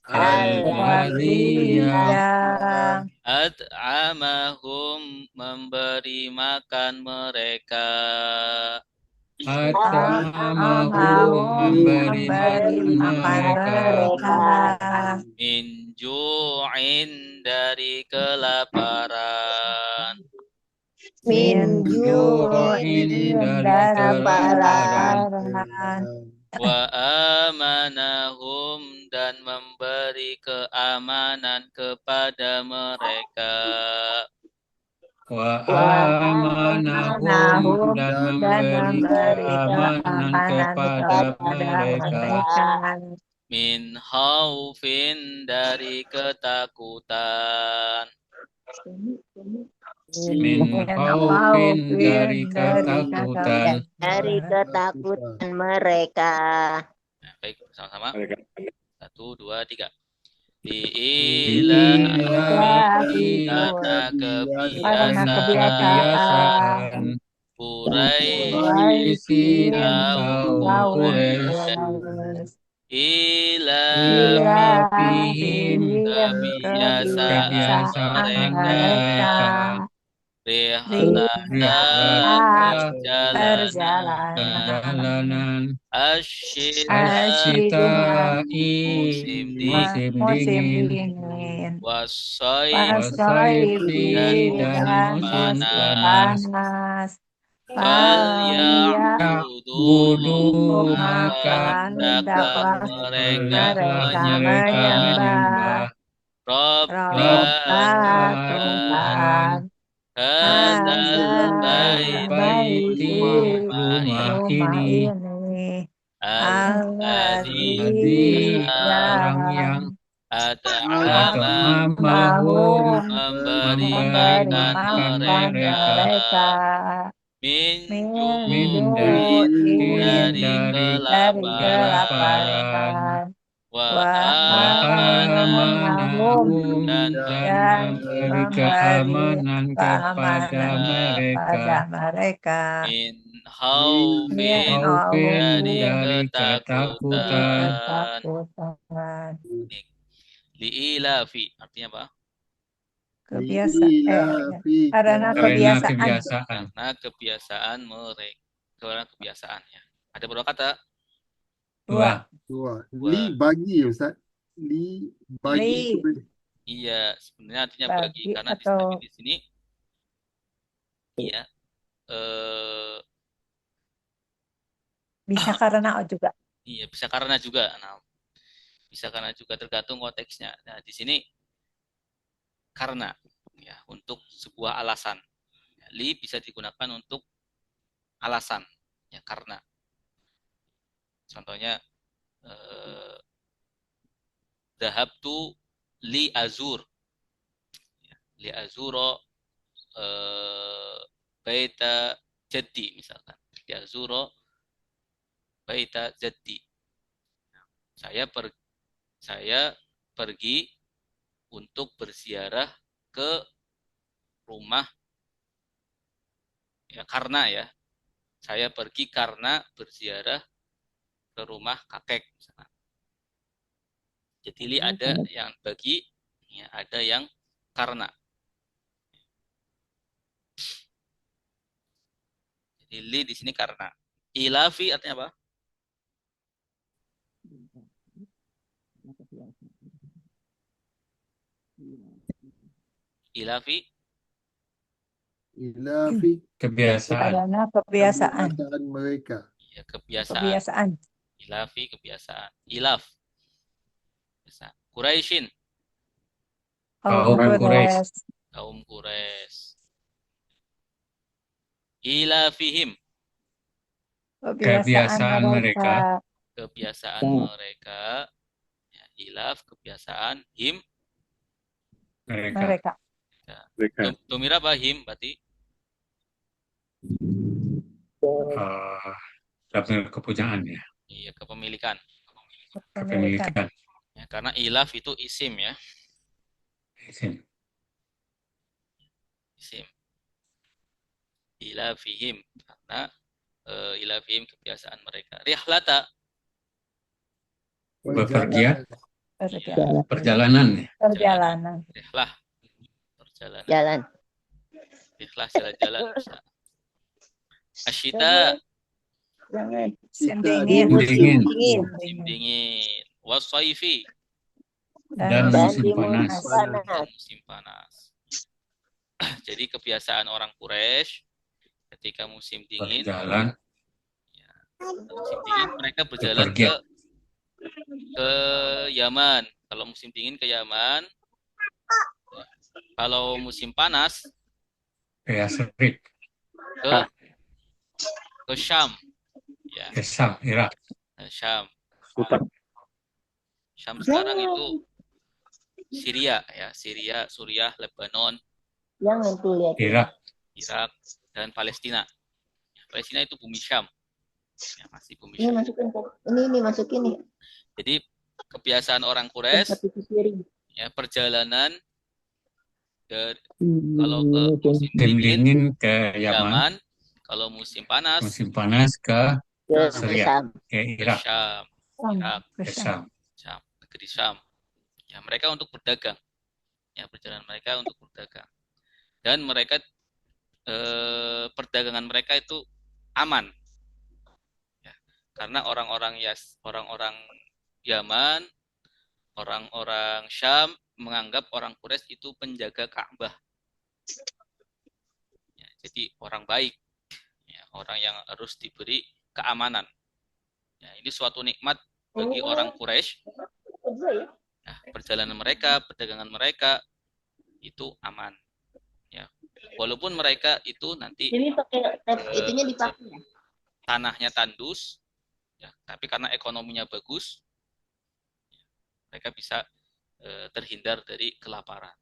alladzi yang at'amahum memberi makan mereka at'amahum memberi makan mereka min ju'in dari kelaparan min ju'in dari kelaparan wa amanahum dan memberi keamanan kepada mereka wa amanahum dan memberi keamanan kepada mereka min khaufin dari ketakutan min khaufin dari ketakutan dari ketakutan mereka. Nah, baik sama-sama 1, 2, 3 Li'ilafi karena karena kebiasaan kebiasaan Quraisy kaum Quraisy ilafihim kebiasaan kebiasaan mereka mereka perjalanan asyita'i musim dingin wasaifi dan musim panas Falyabudu maka hendaklah mereka menyembah Rabbana Tuhan hadzal baiti rumah ini alladzi orang yang at'amahum memberi makan mereka min dari kelaparan wa amanahum dan memberi keamanan kepada mereka min khaufin dari ketakutan li'ilafi artinya apa? Karena kebiasaan mereka karena kebiasaannya ada berapa kata? Dua. Li bagi Ustaz. Li bagi. Iya, sebenarnya artinya bagi karena di sini iya bisa karena juga. Iya, bisa karena juga. Nah, bisa karena juga tergantung konteksnya. Nah, di sini karena ya untuk sebuah alasan. Li bisa digunakan untuk alasan ya karena. Contohnya dhahabtu li azur. Li azuro baita jaddi misalkan. Li azuro baita jaddi. Saya pergi untuk berziarah ke rumah ya karena ya saya pergi karena berziarah ke rumah kakek misalnya. Jadi li ada yang bagi, ya, ada yang karena. Jadi li di sini karena. Ilafi artinya apa? Ilafi Ilafi Kebiasaan. Karena kebiasaan. kebiasaan mereka. ya kebiasaan. Kebiasaan. Ilafi kebiasaan. Ilaf. Biasa. Quraisyin Kaum Quraisy. kaum Quraisy. Ilafihim Kebiasaan mereka. kebiasaan mereka. Ya, ilaf kebiasaan him. Mereka. Mereka. Domira apa him berarti? Dalam kepunyaan ya. Iya, kepemilikan. Kepemilikan. Ya, karena ilaf itu isim ya. Isim. Isim. Ilafihim karena ilafihim kebiasaan mereka. Rihlata Bepergian. Perjalanan. Perjalanan ya. Perjalanan. rihlah perjalanan. Jalan. Rihlah jalan-jalan bisa. Asyita Jangan. Kita Dingin. Dingin. Dingin. musim dingin. Wasaifi Dan Dan musim di panas. musim panas. musim panas. Jadi kebiasaan orang Quraisy ketika musim dingin, Berjalan. musim dingin mereka berjalan ke Yaman. Kalau musim dingin ke Yaman. Kalau musim panas Ke Yasrib. ke Syam. Ya, Ke Syam, Irak. Syam. Syam sekarang itu Syria ya, Syria, Suriah, Lebanon, Jangan tuh lihat. Irak. Irak, dan Palestina. Palestina itu bumi Syam. Ya, masih bumi Ini Syam. masukin. Ini masukin nih. Jadi kebiasaan orang Quraisy Satu piring. ya perjalanan dari kalau ke musim Musim dingin dingin ke Yaman. Yaman, kalau musim panas Musim panas ke Ke Syria. Syam. ke ke Irak. Syam, Irak, Ke Syam. Syam, negeri Syam. Ya, mereka untuk berdagang. Ya, perjalanan mereka untuk berdagang. Dan mereka perdagangan mereka itu aman. Ya, karena orang-orang Yaman, orang-orang Syam menganggap orang Quraisy itu penjaga Ka'bah. Ya, jadi orang baik. Ya, orang yang harus diberi keamanan. Ya, ini suatu nikmat bagi orang Quraisy. Nah, perjalanan mereka, perdagangan mereka itu aman. Ya. Walaupun mereka itu nanti Ini pakai itunya dipakai ya. tanahnya tandus, ya, tapi karena ekonominya bagus, ya, mereka bisa terhindar dari kelaparan.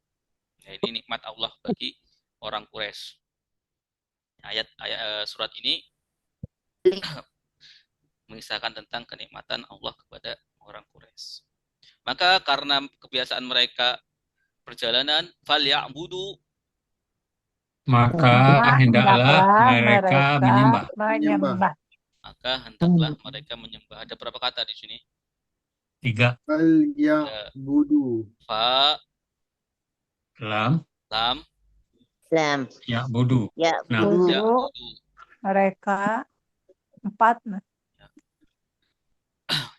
Ya, ini nikmat Allah bagi orang Quraisy. Ayat surat ini mengisahkan tentang kenikmatan Allah kepada orang Quraisy. Maka karena kebiasaan mereka perjalanan, falyabudu, Maka hendaklah mereka menyembah. maka hendaklah mereka menyembah. Ada berapa kata di sini? 3. Falyabudu. Fa, Lam, lam, Lam. ya'budu. Ya. Nah, Dulu ya'budu. mereka 4.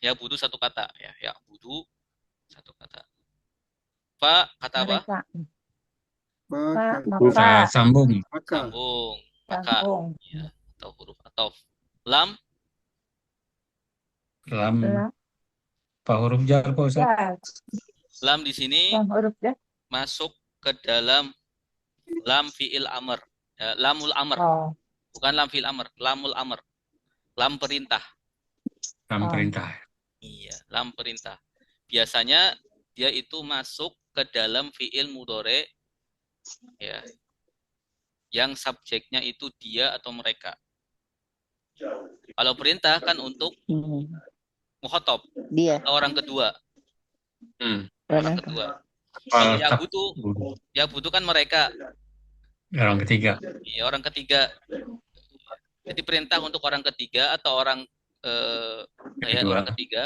Ya'budu satu kata ya. Ya'budu satu kata. Fa kata apa? Mereka. Maka kita sambung. Sambung. Maka Sambung. ya, atau huruf atof. Lam, Lam, Lam. Pak huruf jar Pak Ustaz. Ya, lam di sini yang huruf jar. masuk ke dalam lam fi'il amr. Ya, lamul amr. Oh, Bukan lam fi'il amr, lamul amr. Lam perintah. Lam perintah. Iya, lam perintah. Biasanya dia itu masuk ke dalam fi'il mudhore ya. Yang subjeknya itu dia atau mereka. Kalau perintah kan untuk mukhatab, Dia. orang kedua. Hmm. Orang kedua. Kalau Al- ya butuh kan mereka. Orang ketiga. Ya, orang ketiga. Jadi perintah untuk orang ketiga atau orang ya Kedua. orang ketiga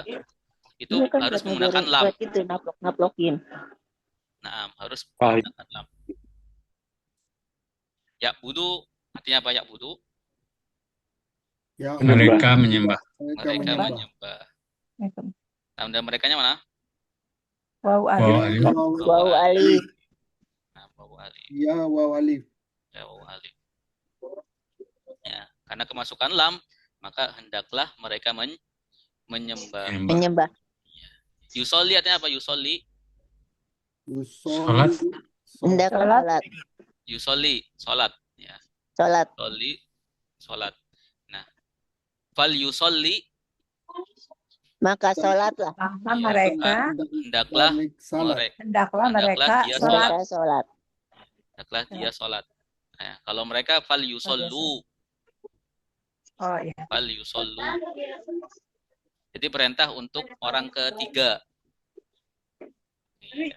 itu Iya kan harus buat menggunakan ngeborin, lam. buat itu naplok-naplokin. Nah, harus Oh, menggunakan lam. Ya budu artinya apa ya budu? Ya, mereka menyembah. mereka Mereka menyembah. menyembah. Tanda merekanya mana? Wow, Wow, alif. alif. Wow alif. Nah, wawu alif. Ya, waw alif. Ya, wawu alif. Ya, karena kemasukan lam, maka hendaklah mereka menyembah. Menyembah. Menyembah. Yusolli artinya apa? Yusolli. Sholat. Hendaklah Sholat. sholat. Yusolli, sholat. Ya, Sholat. yusolli, sholat. Nah, fal yusolli, Maka sholatlah. Maka Ya, mereka hendaklah salat. hendaklah mereka dia sholat. Mereka sholat. hendaklah dia sholat. Nah, kalau mereka fal yusollu, Oh iya. fal yusollu. Jadi perintah untuk orang ketiga. Iya.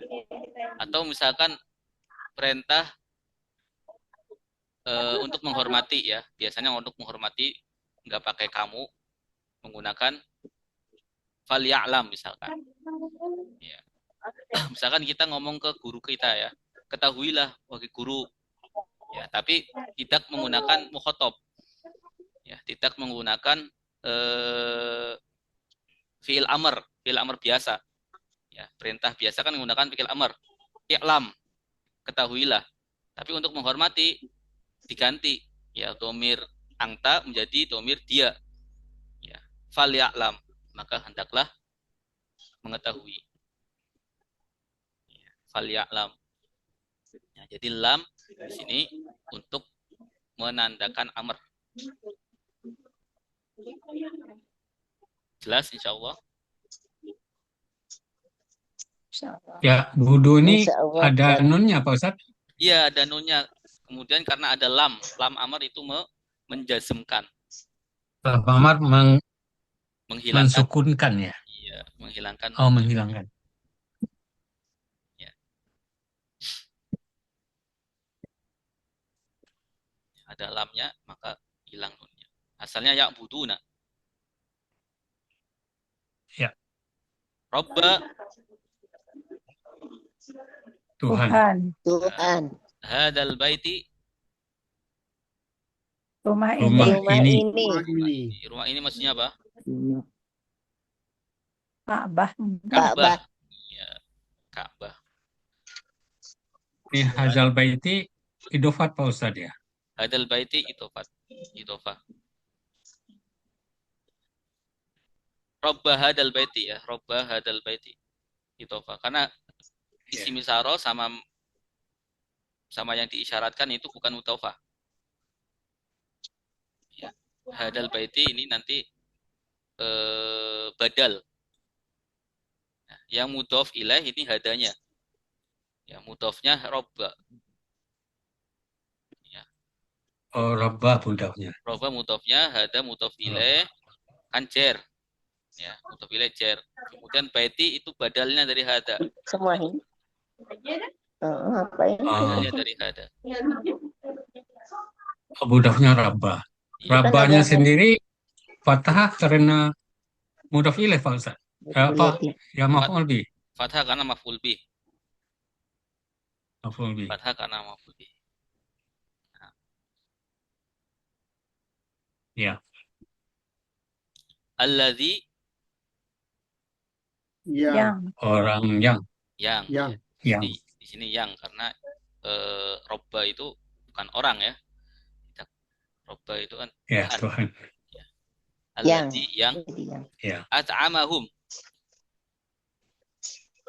Atau misalkan perintah untuk menghormati ya. Biasanya untuk menghormati nggak pakai kamu, menggunakan fal ya'lam misalkan. Ya. Misalkan kita ngomong ke guru kita ya, ketahuilah wahai guru. Ya, tapi tidak menggunakan mukhatab. Ya, tidak menggunakan fi'il amr biasa. Ya, perintah biasa kan menggunakan fi'il amr. I'lam, ketahuilah. Tapi untuk menghormati diganti ya domir anta menjadi domir dia. Ya, fal ya'lam, maka hendaklah mengetahui. Ya, fal ya'lam. Ya, jadi lam di sini untuk menandakan amr. Jelas insyaallah. Insyaallah. Ya, wudu ini Insya Allah. ada nunnya Pak Ustadz. Iya, ada nunnya. Kemudian karena ada lam amr itu menjazmkan, Pak Muhammad menghilangkan. mensukunkan ya. Iya, menghilangkan. Oh, menghilangkan. Ya. Ada lamnya maka hilang nunnya. Asalnya ya buduna. Ya. Robba Tuhan. Tuhan. hadal baiti, Rumah Rumah ini. Rumah ini. ini. rumah ini maksudnya apa? Ka'bah. Ka'bah. Iya, Ka'bah. Ini Hazal Baiti idofat Pak Ustadz ya. Hadal baiti itofat. Itofah. Robba hadal baiti ya. Robba hadal baiti. Itofah. Karena isim isaro sama yang diisyaratkan itu bukan mutofah. Ya. Hadal baiti ini nanti badal. Nah, yang mudhof ilaih ini hadanya. Ya, mudhofnya robba. Oh, Rabbah budaknya. Robba mudhofnya, hada mudhof ilaih, kan jer. Ya, mudhof ilaih jer. Kemudian baiti itu badalnya dari hada. Semua ini. Apa ini? Badalnya dari hada. Oh, budaknya Rabbah. Rabbahnya sendiri fathah karena mudhaf ilaih Pak Ustadz. Apa? Ya maf'ul bih. Fathah karena maf'ul bih. Maf'ul bih. Fathah karena maf'ul bih. Ya. Alladzi Yang. Orang yang. yang. Yang. Di sini yang karena robba itu bukan orang ya. Robba itu kan Ya, Tuhan. Alladzi yang Ya. at'amahum,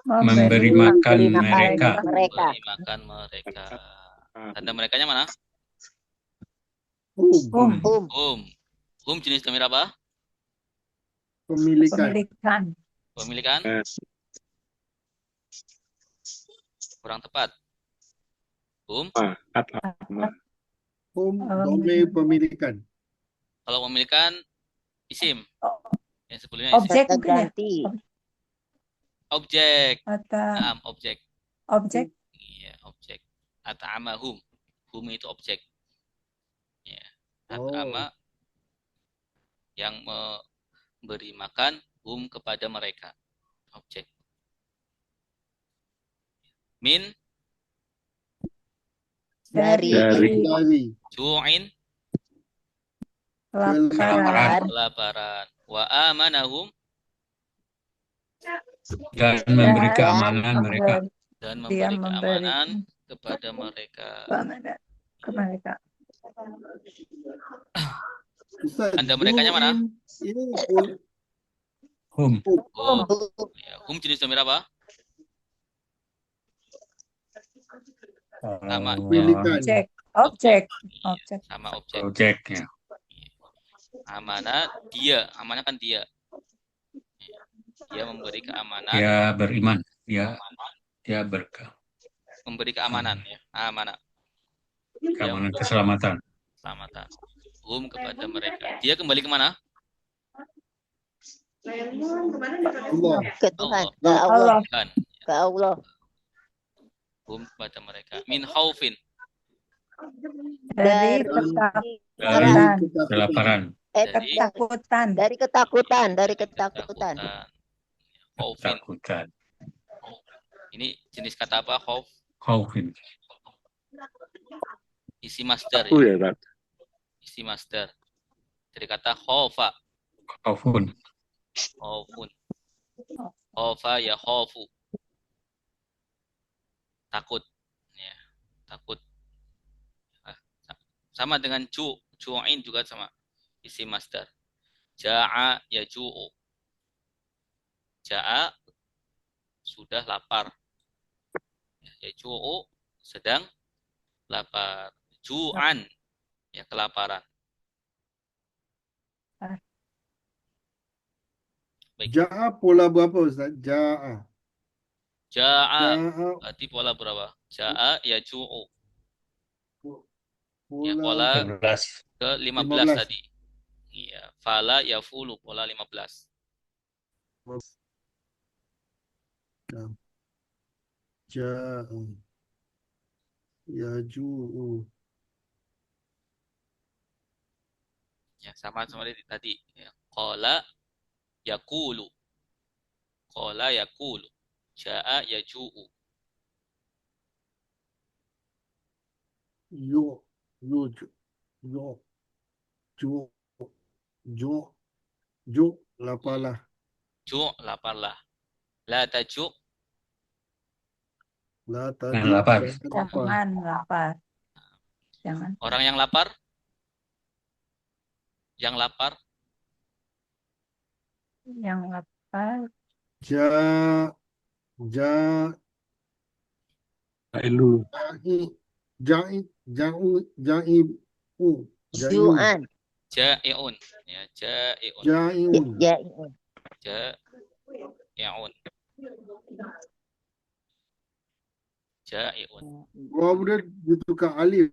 Memberi makan mereka. memberi makan mereka. Tanda merekanya mana? Hum jenis domir apa? Pemilikan. Pemilikan? Kurang tepat. Hum Domir pemilikan. kalau pemilikan isim. Yang sebelumnya isim. Objek mungkin ya? Ganti. Objek. Atau Objek. objek. Iya, objek. At'amahum. Hum itu objek. Ya. Oh. At'ama yang beri makan kepada mereka. Objek. Min Dari dari ju'in Kelaparan. kelaparan. Wa amanahum Dan memberi Dan keamanan mereka. dan dia memberi keamanan memberikan kepada mereka. keamanan ke mereka. Ustaz, Anda merekanya mana? Ini Hum. Oh, ya. Jenis domir apa? Sama. pilihan. Objek. Iya, Objek. sama objek. Objeknya. Amanah dia, amanah kan dia. Dia memberi keamanan, Dia beriman. Dia memberi keamanan ya, amanah. Dia keamanan, memberi keselamatan. keselamatan. Kepada mereka. Dia kembali kemana? Allah. ke Tuhan, ke Allah. Allah, Kan. ke Allah. Kepada mereka. Min khaufin. Dari Dari ketakutan. kelaparan. Dari Ketakutan. Dari ketakutan, dari ketakutan. Khaufin. Ketakutan. Ini jenis kata apa? Khauf. Khaufin. Isi masdar Oh ya. ya, Pak. Isi masdar. Dari kata khaufa. Khaufun. Khaufun. Khaufa ya khaufu. Takut. Ya, takut. Sama dengan ju'in juga sama. Isi masdar. Ja'a ya ju'u. Ja'a sudah lapar. Ya ju'u sedang lapar. Ju'an ya kelaparan. Baik. Ja'a pola berapa Ustaz? Ja'a. Ja'a Ja'a berarti pola berapa? Ja'a ya ju'u. Ya pola pola 11. ke 15 15. tadi. Iya, fala ya fulu pola 15. Ja'a yaju'u. Ya, sama seperti tadi. Ya. Qala yaqulu. Qala yaqulu. Ja'a yaju'u. Yu yuju yu ju ju ju lapalah. Ju' laparlah. La taju' La Jangan tadi lapar. Jangan lapar. Jangan. orang yang lapar. Yang lapar. Yang lapar. Ja ja Ilu. ja'i ja'u ja'i u ja'iu Ju'an, Ja'i'un. Ya, ja'i'un. ja'iun jai'un. Ja'i'un. Ja'i'un. kemudian ditukar alif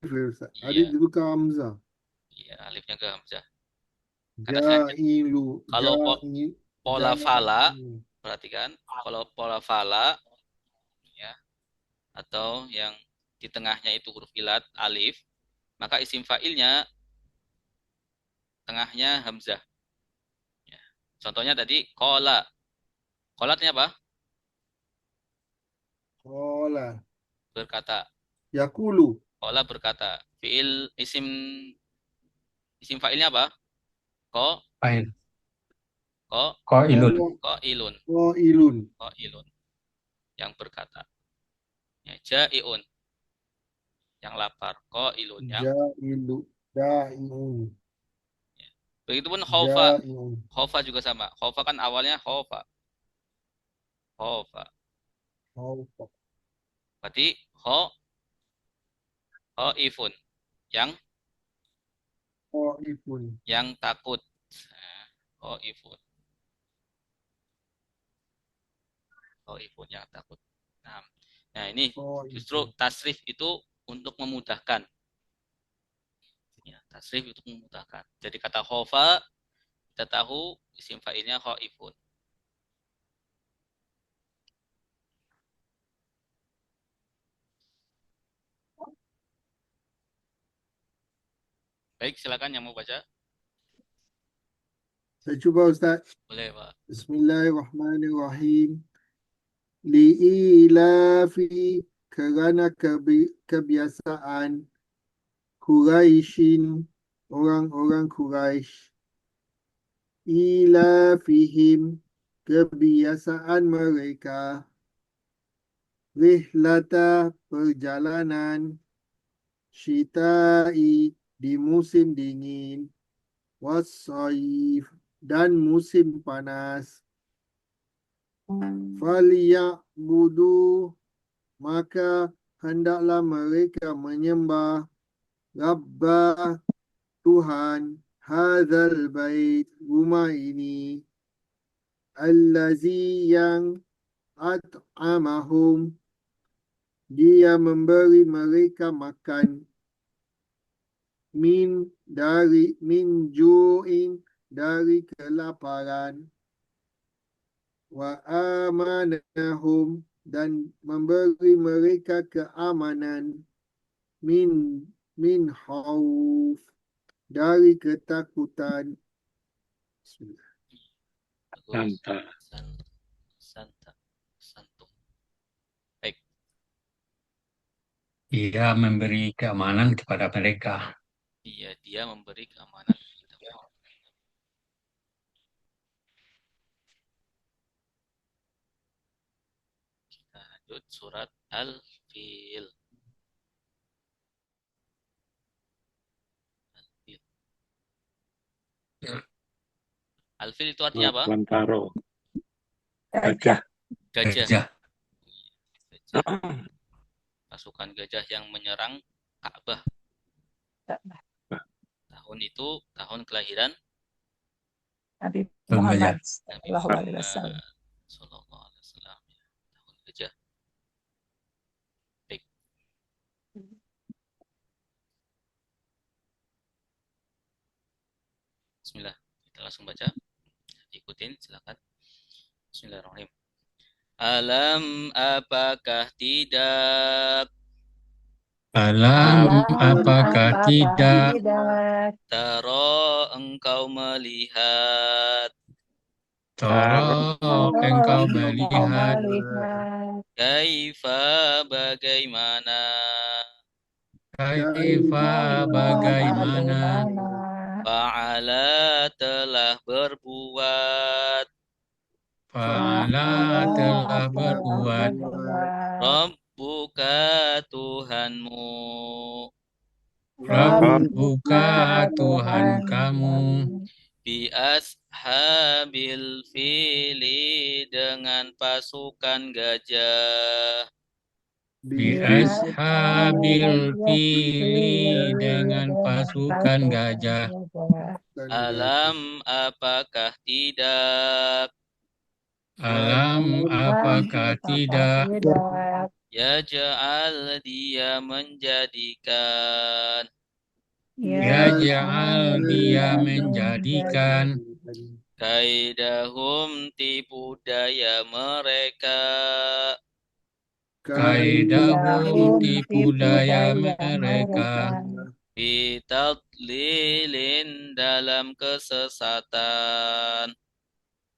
ya Ustaz. Alif Iya. ditukar hamzah. Iya, alifnya ke hamzah. Karena saya- Ja'ilu Kalau ja'i Pola fala, ja'iu. perhatikan. Kalau pola fala, ya, atau yang di tengahnya itu huruf ilat, alif, maka isim fa'ilnya tengahnya hamzah. Ya. Contohnya tadi, kola. Kola artinya apa? Qala Berkata. yaqulu Kola berkata. Fi'il isim fa'ilnya apa? Fa'il. Ko Qailun. ilun. qailun Ilun. Yang berkata. Ya, ja'iun. Yang lapar. Ilun. Yang ja'ilu ja'iun begitupun khaufa. ja'iun Khaufa juga sama. Khaufa kan awalnya khaufa. Khaufa. khaufa Berarti khaifun. khaifun Yang takut. Nah, khaifun. Khaifun yang takut. Nah, ini justru tasrif itu untuk memudahkan. Ya, tasrif untuk memudahkan. Jadi kata khaufa kita tahu isim fa'ilnya khaifun. Baik, silakan yang mau baca. Saya cuba Ustaz. Boleh, Pak. Bismillahirrahmanirrahim. Li'ilafi kerana kebiasaan Quraisyin, orang-orang Quraisy. Ilafihim, kebiasaan mereka. Rihlata, perjalanan. Syita'i, di musim dingin. Wassaif, dan musim panas. Faliya'budu, maka hendaklah mereka menyembah Rabbah, Tuhan, hadzal bait, rumah ini, allazi yang at'amahum, dia memberi mereka makan, min ju'in, dari kelaparan, wa amanahum, dan memberi mereka keamanan, min khauf, dari ketakutan. Bismillah. Bagus. Santa. Santum. Baik. Dia memberi keamanan kepada mereka. Dia memberi keamanan kepada mereka. Kita lanjut surat Al-Fil. Al-Fil. Al-Fil itu artinya apa? Lantaro. Gajah. Gajah. Gajah. Gajah. Pasukan gajah yang menyerang Ka'bah. Tahun itu tahun kelahiran Nabi Gajah. Muhammad Nabi Sallallahu Alaihi Muhammad Wasallam. Sallallahu Alaihi Wasallam. Tahun gajah. Baik. Bismillah. Kita langsung baca. Ikutin, silakan. Bismillahirrahmanirrahim. Alam, apakah tidak Alam, apakah tidak taro engkau melihat Tara engkau melihat kaifa bagaimana kaifa bagaimana fa'ala telah berbuat Fa'ala telah berbuat Rabbuka Tuhanmu Rabbuka Tuhan kamu bi ashabil fili dengan pasukan gajah Bi ashabil fili dengan pasukan gajah. alam apakah tidak Alam, apakah tidak yaj'al dia menjadikan Yaj'al dia menjadikan kaidahum tipu daya mereka kaidahum tipu daya mereka bitadlilin dalam kesesatan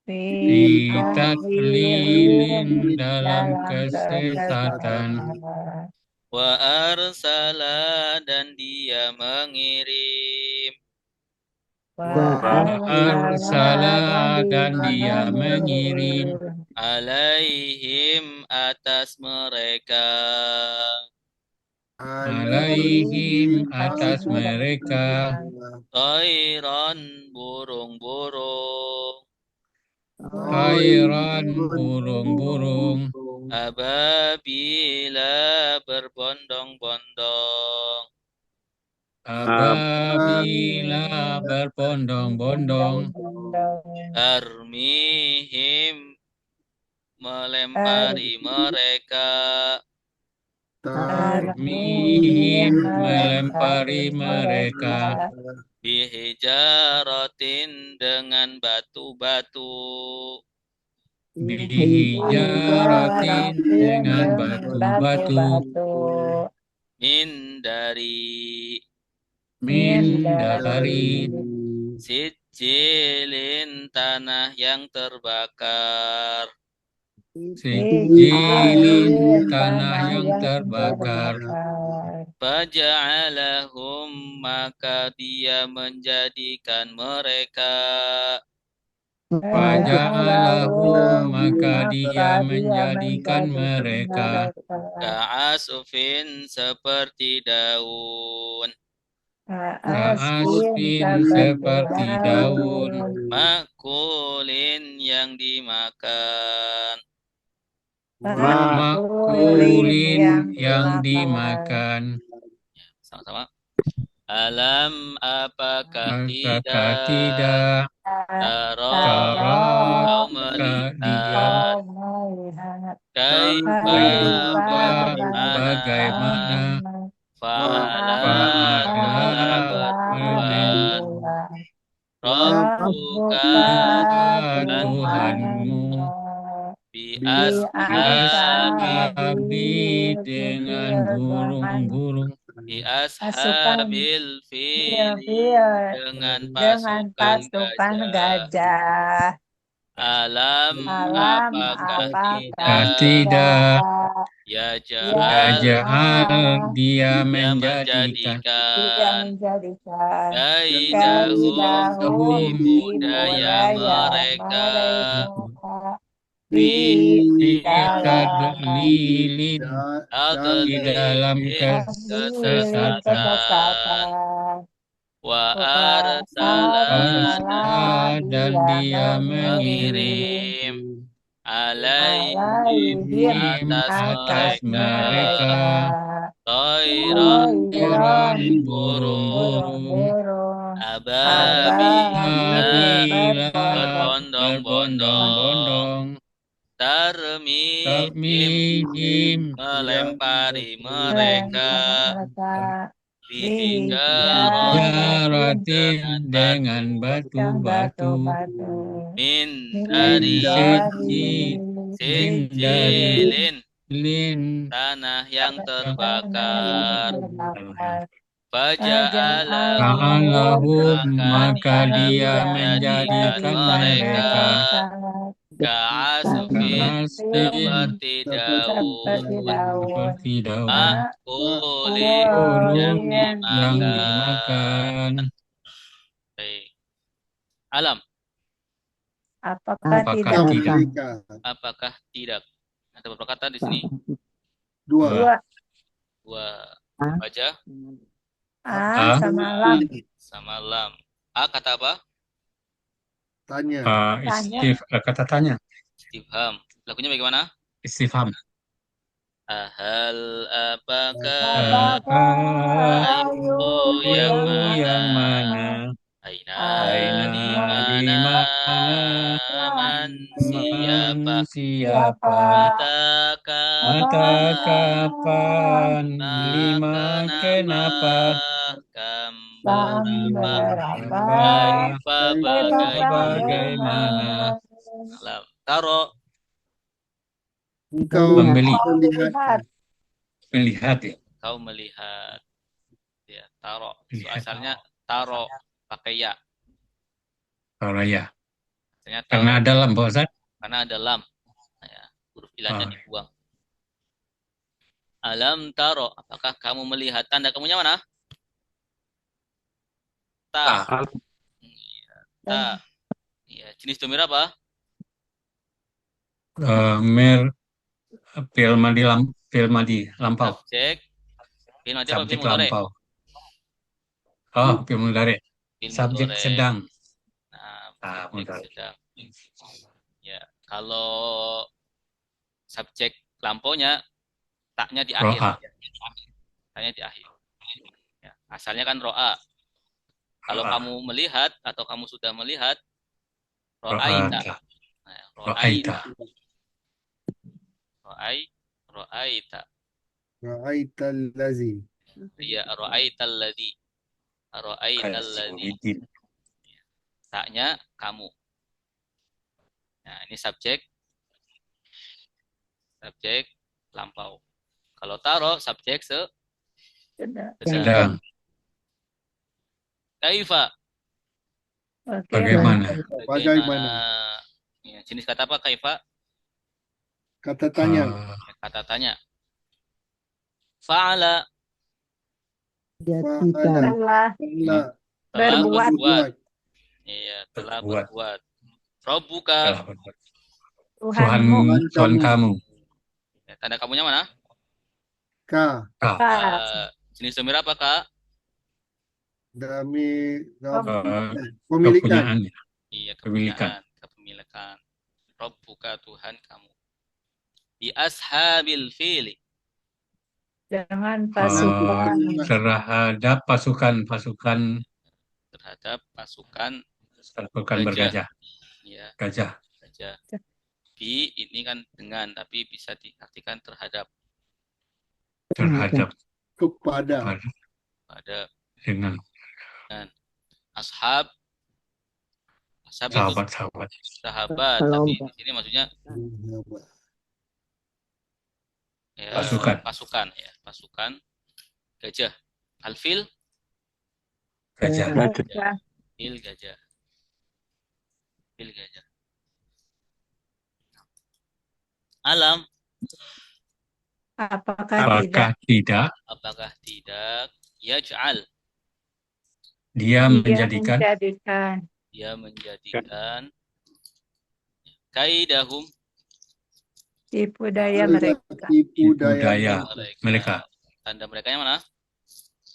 Bitaklilin dalam kesesatan wa arsala dan dia mengirim Arsala dan dia mengirim alaihim atas mereka alaihim atas mereka Tairan burung-burung khairan burung-burung Ababila berbondong-bondong Ababila berbondong-bondong Tarmihim melempari mereka Tarmihim melempari mereka Bihijaratin dengan batu-batu Bihijaratin dengan batu-batu Min dari Min dari Sijilin tanah yang terbakar. Sijilin tanah yang terbakar. Faja'alahum maka dia menjadikan mereka Faja'alahum maka dia menjadikan mereka ka'asufin seperti daun. ka'asfin seperti daun. Makulin yang dimakan. Makulin yang dimakan. Sama-sama. Alam apakah Apakah tidak tidak tara tara kau dia melihat kaifa bagaimana fa'ala fa'ala Tuhan Rabbuka Tuhanmu biashabi dengan burung-burung bi ashabil fili dengan pasukan gajah. Alam apakah tidak ya Ja'al dia menjadikan menjadikan kaidahum tipu daya mereka fi tadlilin di dalam kesesatan wa arsalna dan dia mengirim alaihim atas mereka Toiron burung-burung ababila berbondong-bondong berbondong-bondong tarmihim melempari mereka jaratin dengan batu-batu min dari sijilin tanah yang terbakar Faja'alahum maka dia menjadikan mereka ka'asufin seperti daun makulin yang dimakan. Baik. Alam Apakah Apakah tidak? tidak? apakah tidak? Ada beberapa kata di sini. Dua. Baca Sama lam. sama lam. A kata apa? Tanya. Kata tanya Istifham. Lagunya bagaimana? istifham. Ahal apakah Ayu yang yang mana? mana Aina di mana? Man siapa? Mata kapan lima kenapa Kam berapa? Kaifa bagaimana Alam. Taro Engkau Membeli. melihat. melihat ya kau melihat. Ya, taro. Itu Lihat. asalnya taro pakai ya. kalau ya Asalnya taro karena ada lam Pak Ustaz. karena ada lam. Ya, huruf ilahnya Oh. dibuang. Alam taro, apakah kamu melihat tanda kamunya mana? Ta. Ta. Ya, jenis domir apa? Mer fi'il madi lampau Subjek. Fi'il madi apa subjek fi'il mudhari? lampau fi'il mudhari Fi'il subjek mudhari. sedang Nah, subjek mudhari. sedang. Ya, kalau subjek lampaunya taknya di akhir. ro'a Taknya di akhir. Ya, asalnya kan ro'a. Kalau Ro'a. kamu melihat atau kamu sudah melihat ro'aita. ro'ata Nah, ro'aita ro'aita. Ra'aital lazi. Ya, ro'aital ladzi. Ro'aital ladzi. Taknya kamu. Nah, ini subjek lampau. Kalau taro subjek sedang. sedang Kaifa Bagaimana? Bagaimana? Ya, jenis kata apa, kaifa? Kata tanya. Eh, Kata tanya. Fa'ala. Fa'ala. Telah Fa'ala. Telah berbuat. berbuat. Iya, telah Berbuat. berbuat. Rabbuka. telah berbuat. Tuhanmu. Tuhan kamu. Ya, tanda kamunya mana? Ka. Ka. Jenis domir apa, Kak? Dami. Eh, Pemilikan. kepunyaannya. Iya, Pemilikan. kepemilikan. Rabbuka, Tuhan kamu. Bi ashabil fili. Dengan Eh, pasukan. terhadap pasukan Terhadap pasukan bergajah. ya, Gajah. gajah. Bi ini kan dengan, tapi bisa diartikan terhadap. Terhadap Kepada. Pada dengan ashab. Ashab itu sahabat-sahabat. sahabat, tapi di sini maksudnya ya, Pasukan. pasukan gajah. Alfil, Gajah. fil gajah. Fil gajah. Alam, Apakah tidak Apakah tidak yaj'al, dia dia menjadikan kaidahum, tipu daya Tipu daya mereka. Tanda mereka yang mana?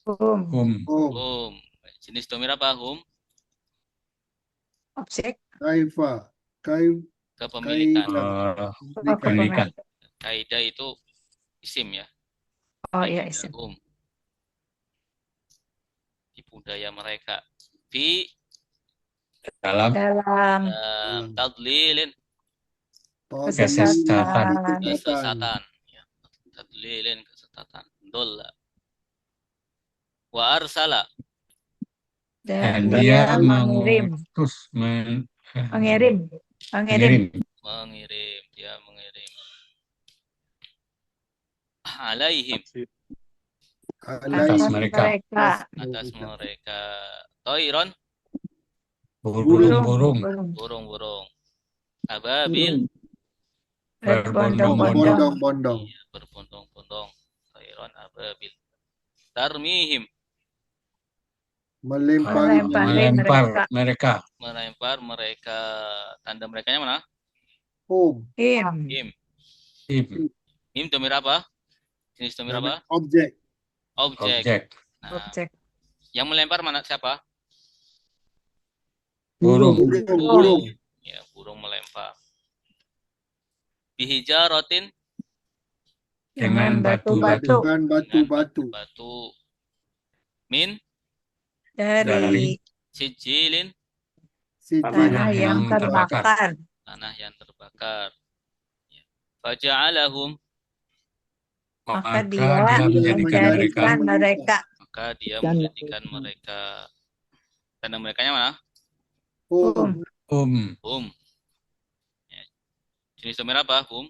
hum Hum. Jenis domir apa? Hum. objek Kaifa. Kepemilikan. Pemilikan. Kaidah itu isim ya. oh ya isim Hum. Tipu daya mereka. Fi Dalam tadlilin, kesesatan kesesatan. Ya. Tadlilin, kesesatan. Dolla. Wa arsala, dan dia mengirim mengirim. dia mengirim. Alaihim, Atas mereka. atas mereka. Toiron, Burung-burung burung-burung. Ababil, Berbondong-bondong. iya, berbondong-bondong. Toiron ababil. Tarmihim, Melempari melempar mereka. melempar mereka. Tanda mereka yang mana? home. Him. Tim. Him domir apa? Jenis domir apa? Objek. Objek. Nah, objek yang melempar mana? Siapa? Burung. Burung. Ya, burung melempar. Bihijaratin, Dengan batu-batu. Dengan batu-batu. batu. Min dari sijilin, tanah yang terbakar. terbakar tanah yang terbakar. Ya. Faja'alahum, maka Maka dia menjadikan mereka maka dia menjadikan mereka. Tanda mereka yang mana? Home. Hum. Ya. Jenis domir apa? Hum.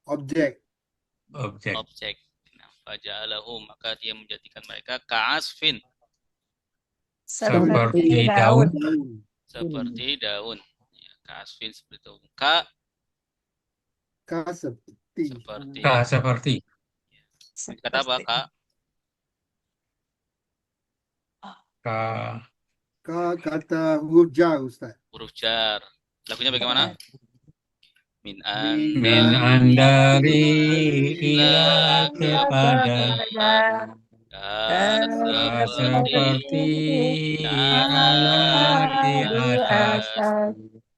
Objek. Objek. Nah, faja'alahum, maka dia menjadikan mereka ka'asfin, Seperti daun. seperti daun. Ya, ka'asfin seperti daun. Ka Seperti. seperti. Seperti. Kata apa, Kak? Kata huruf jar, Ustaz. Huruf jar. Lagunya bagaimana? Min Min andari ila kepada seperti ala di atas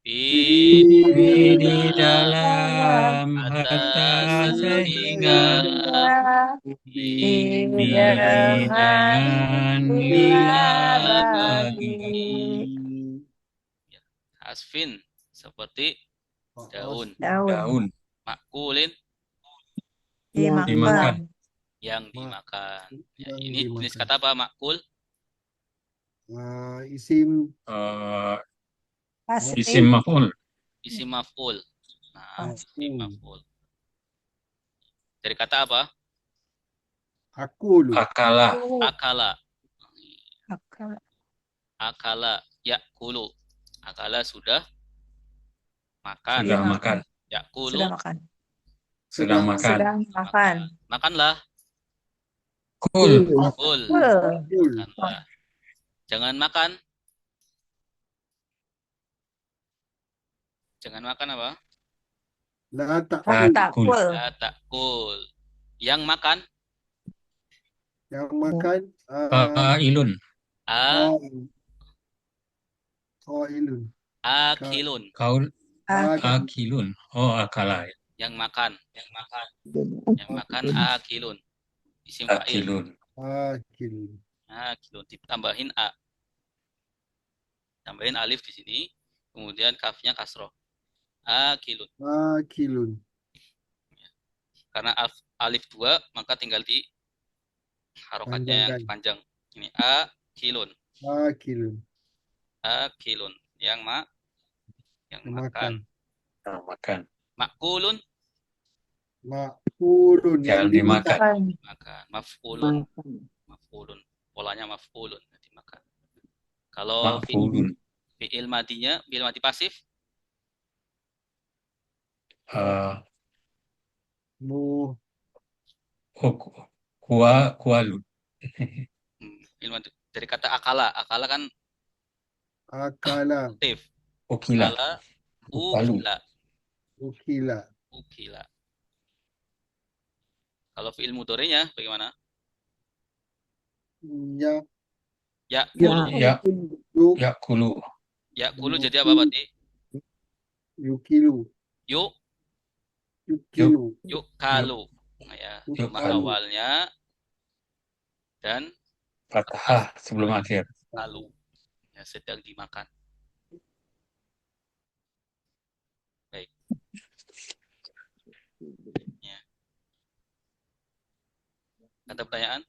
di dalam harta sehingga dengan bila bagi asfin seperti daun. Makulin dimakan yang dimakan. Ya, Yang ini dimakan. jenis kata apa? Makul. Isim. pasti isim maf'ul. Isim maf'ul. Nah, isim maf'ul. Dari kata apa? Akulu. Akala. Akala. akal Akala. Yakulu. Akala sudah makan. Sudah makan. Yakulu Sudah makan. Sedang makan. Sedang makan. makanlah. Kul. Kul. Kul. Makanlah. Jangan makan. Jangan makan apa? La La ta'kul. ta'kul. La ta'kul. Yang makan. Yang makan Qailun. A. qailun. Akilun. Kaul. Akil. Akilun. Oh, akala. Yang makan. Yang makan akilun. Isim fa'il. Akilun. Akilun. Akilun. Ditambahin A. Tambahin alif di sini. Kemudian kafnya kasroh. Akilun. Akilun. Karena alif 2, maka tinggal di harokatnya yang panjang. Ini akilun. Akilun. Akilun. Yang makan. Makan. Makulun. Ma'kulun. Yang dimakan. Makan. Maf'ulun. Polanya maf'ulun. Dimakan. Kalau Ma'fulun. fi'il madinya, fi'il madi pasif, Mu. Kualun. fi'il madi dari kata akala. Akala kan Akala. aktif. Ukila. Akala, Ukalu. Ukila. ukila. Kalau fi'il mudhari'nya bagaimana? Ya. Yakulu. Yuk. Yakulu. Yakulu jadi apa berarti? Yukilu. Yuk. Yukilu. Yukalu. Nah, ya, Yukalu. rumah awalnya dan Fathah sebelum akhir. lalu. Ya, sedang dimakan. Baik. Ya. Ada pertanyaan?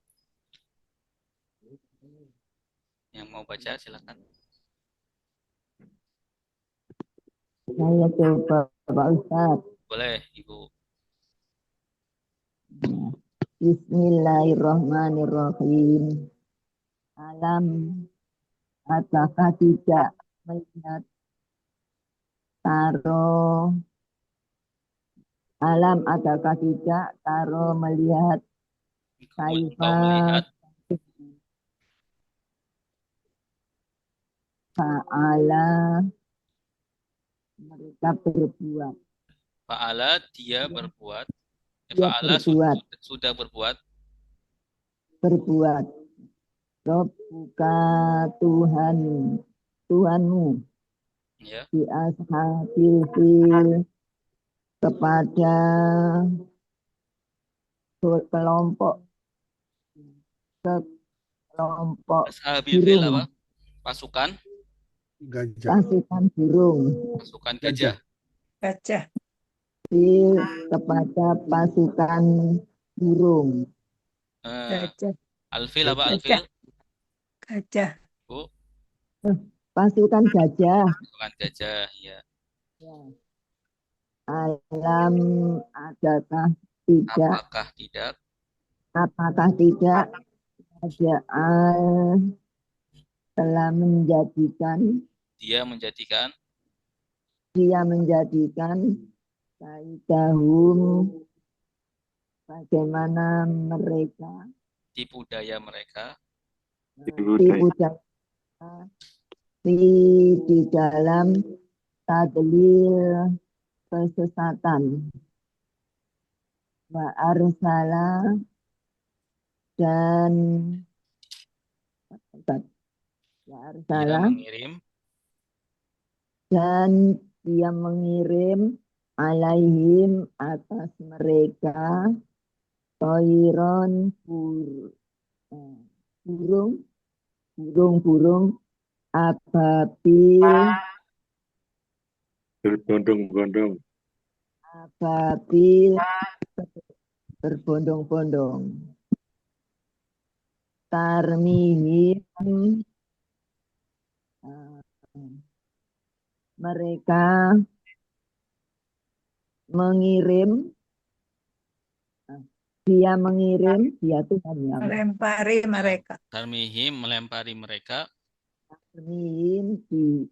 Yang mau baca silakan. Saya coba Pak Ustadz. Boleh, Ibu. Bismillahirrahmanirrahim. Alam apakah tidak melihat Taro? Alam adakah tidak Taro melihat Kau Kaifa melihat fa'ala mereka berbuat. fa'ala dia berbuat. Dia Fa'ala berbuat. sudah berbuat. Berbuat. Rabbuka Tuhanmu Ya. di ashabil fil kepada kelompok Ashabil fil burung. apa? Pasukan Gajah. Pasukan burung. pasukan gajah. Gajah. Fil kepada pasukan burung. Gajah. Alfil apa alfil? Gajah. Bu, Pasukan gajah. pasukan gajah, ya. Alam adakah tidak? Apakah tidak Aja'al telah menjadikan dia menjadikan kaidahum bagaimana mereka tipu daya mereka tipu daya di dalam tadlil kesesatan wa arsala dan dia mengirim dan dia mengirim alaihim atas mereka toiron burung-burung ababil Berbondong-bondong. ababil berbondong-bondong tarmihim mereka mengirim dia Tuhan ya Melempari mereka. tarmihim melempari mereka Armihim di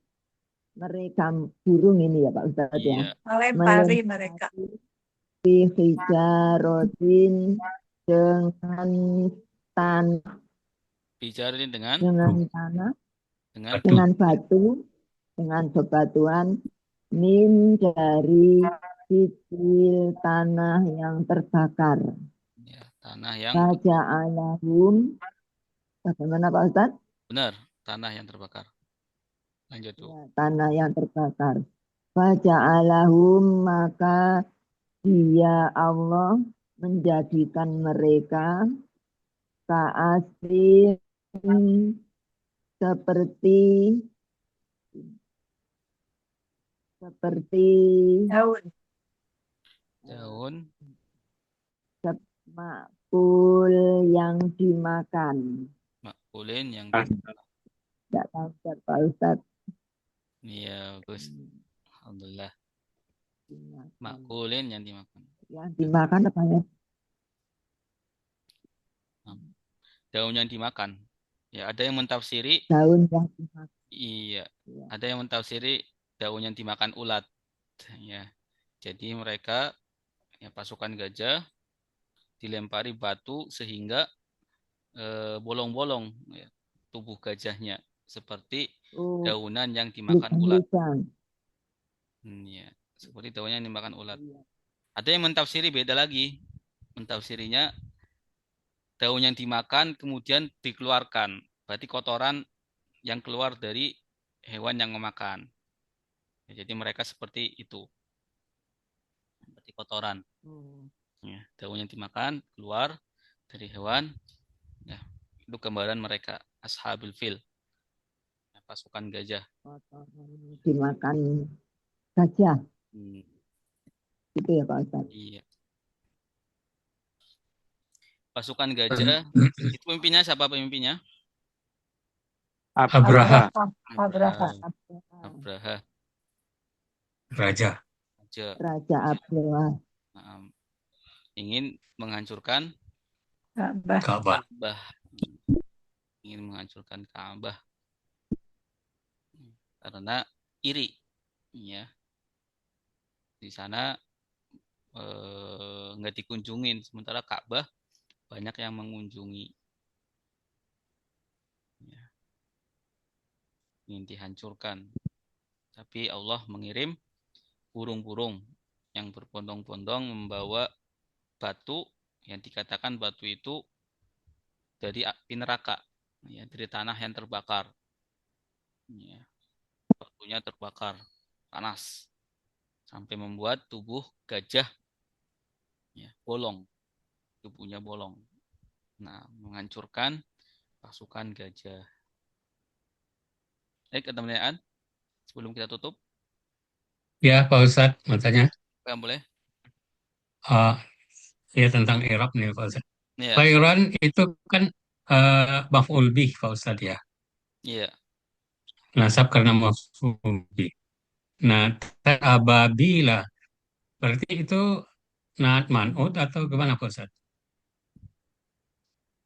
mereka burung ini ya Pak Ustadz ya. Iya, Melempari mereka. Melempari hijarotin dengan tanah, bicara ini dengan tanah, dengan Batu. dengan batu, dengan bebatuan min dari sisi tanah yang terbakar. ya, tanah yang Faja'alahum, bagaimana Pak Ustadz? benar, tanah yang terbakar. Lanjut tuh. Ya, tanah yang terbakar. Faja'alahum, maka dia Allah menjadikan mereka ka'asrin seperti Daun. Daun makul yang dimakan. makulin yang Tidak tahu Pak Ustadz. iya bagus. Alhamdulillah. Dimakan. Makulin yang dimakan. Yang dimakan apa ya? Daun yang dimakan. Ya, ada yang mentafsiri Daun yang dimakan. iya, Ya. ada yang mentafsiri daun yang dimakan ulat. Ya. Jadi mereka ya pasukan gajah dilempari batu sehingga bolong-bolong ya, tubuh gajahnya seperti Oh, daunan yang dimakan ulat. lubang-lubang. Ya, seperti daun yang dimakan ulat. Iya. Ada yang mentafsiri beda lagi. Mentafsirinya daun yang dimakan kemudian dikeluarkan. Berarti kotoran yang keluar dari hewan yang memakan. Ya, jadi mereka seperti itu. Seperti kotoran. Oh. Ya, daun yang dimakan keluar dari hewan. Ya, itu gambaran mereka. Ashabul fil. Ya, pasukan gajah. Kotoran dimakan gajah. Hmm, Gitu ya Pak Ustadz. iya. Pasukan gajah. Itu pemimpinnya siapa pemimpinnya? Abraha, Abraha. Abraha. raja. Raja. Raja Abraha. Ingin menghancurkan Ka'bah. Ka'bah. Ka'bah. Ingin menghancurkan Ka'bah. Karena iri. Ya. Di sana nggak dikunjungin. Sementara Ka'bah banyak yang mengunjungi. Ya. Ingin dihancurkan. Tapi Allah mengirim burung-burung yang berbondong-bondong membawa batu yang dikatakan batu itu dari api neraka, ya, dari tanah yang terbakar. Ya, batunya terbakar, panas, sampai membuat tubuh gajah ya, bolong, tubuhnya bolong. Nah, menghancurkan pasukan gajah. Ada pertanyaan sebelum kita tutup? Ya, Pak Ustadz, makanya Apa yang boleh? ya tentang Irak nih, Pak Ustadz. Iya, Thairan itu kan maf'ul bih, Pak Ustadz ya. iya. Nasab karena maf'ul bih. Nah, ababila berarti itu naat man'ut atau gimana, Pak Ustadz?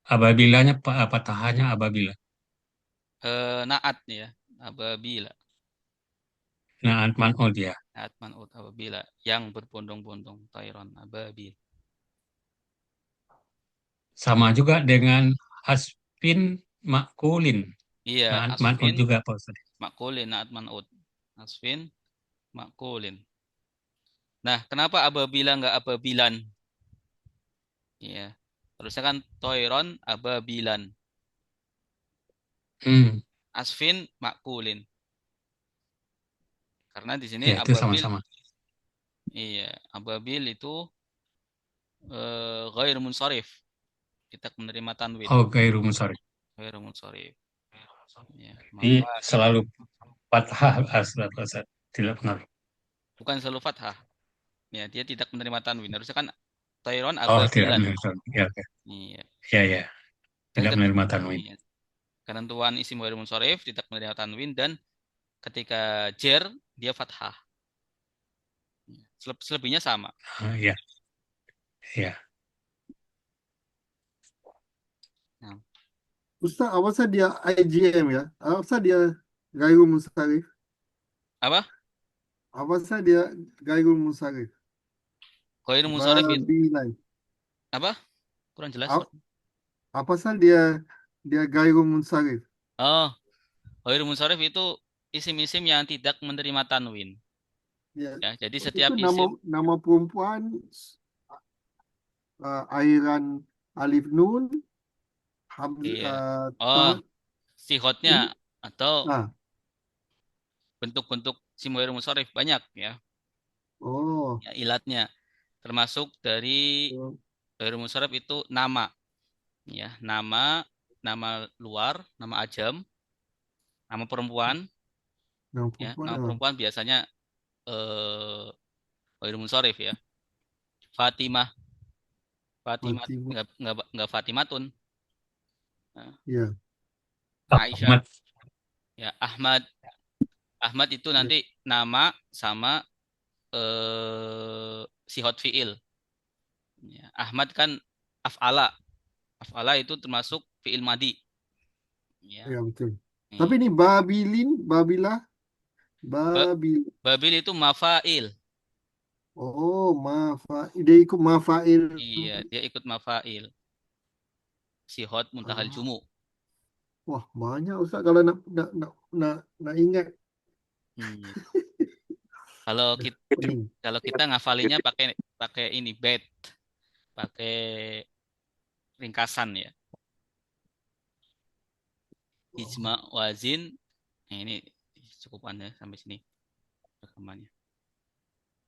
Ababilanya, patahannya ababila. Naat ya, ababila. Naat man'ut ya. Naat man'ut ababila yang berbondong-bondong, Thairan ababil. Sama juga dengan hasfin makulin. Iya, Naat man'ut asfin juga, Pak Ustadz. makulin, naat man'ut. Asfin makulin. Nah, kenapa ababila nggak ababilan? Ya, harusnya kan toiron ababilan. Hmm, Asfin makulin. Karena di sini ya itu ababil, sama-sama. iya, ababil itu ghair munsharif. Kita menerima tanwin. Oh, gairu munsharif. Ghair munsharif. Ya, Ini maka selalu fathah asal Pak Ustadz. Tidak pernah. bukan selalu fathah. Ya, dia tidak menerima tanwin. Harusnya kan toiron Oh, tidak ababilan. menerima. Ya, oke. Iya. Ya, ya. Dan Tidak menerima tanwin. iya. Ketentuan isim ghair munsharif tidak menerima tanwin dan ketika jer dia fathah. Selebihnya sama. Ya, ya. Ustaz, awalnya dia IGM ya? Awalnya dia Gairul Munsharif. Apa? Apa saja dia Gairul Munsharif? Ghairul munsharif itu Babilan. apa? Kurang jelas. A- Apa saja dia Gairul Munsharif? Oh, ghairul munsharif itu isim-isim yang tidak menerima tanwin. Ya, Ya, jadi itu setiap nama isim nama perempuan akhiran alif nun iya. ta Oh, ini sihotnya atau ah bentuk-bentuk sim ghairul munsharif banyak ya. oh Ya, ilatnya termasuk dari oh, ghairul munsharif itu nama ya, nama luar, nama ajam, nama perempuan nama ya. perempuan Nama perempuan biasanya ghairul munsharif ya. Fatimah, Fatimah Fatimah. nggak Fatimatun. Nah, Ya, Aisyah Ahmad. ya, Ahmad. Ahmad itu ya, nanti nama sama sihot fiil. Ya, Ahmad kan af'ala. Af'ala itu termasuk fiil madi. Ya. ya betul. Iya. Tapi ini Babilin, Babilah, Ba- Babil. Babil itu mafail. Oh, dia ikut mafail. Iya, dia ikut mafail. Sihot muntahal Ah, jumu. wah, banyak Ustaz kalau nak ingat. Hmm. Kalau kita Pening. kalau kita ngafalinnya pakai pakai ini bet, pakai ringkasan ya. Ijma wazin. Nah, ini cukup Anda sampai sini rekamannya.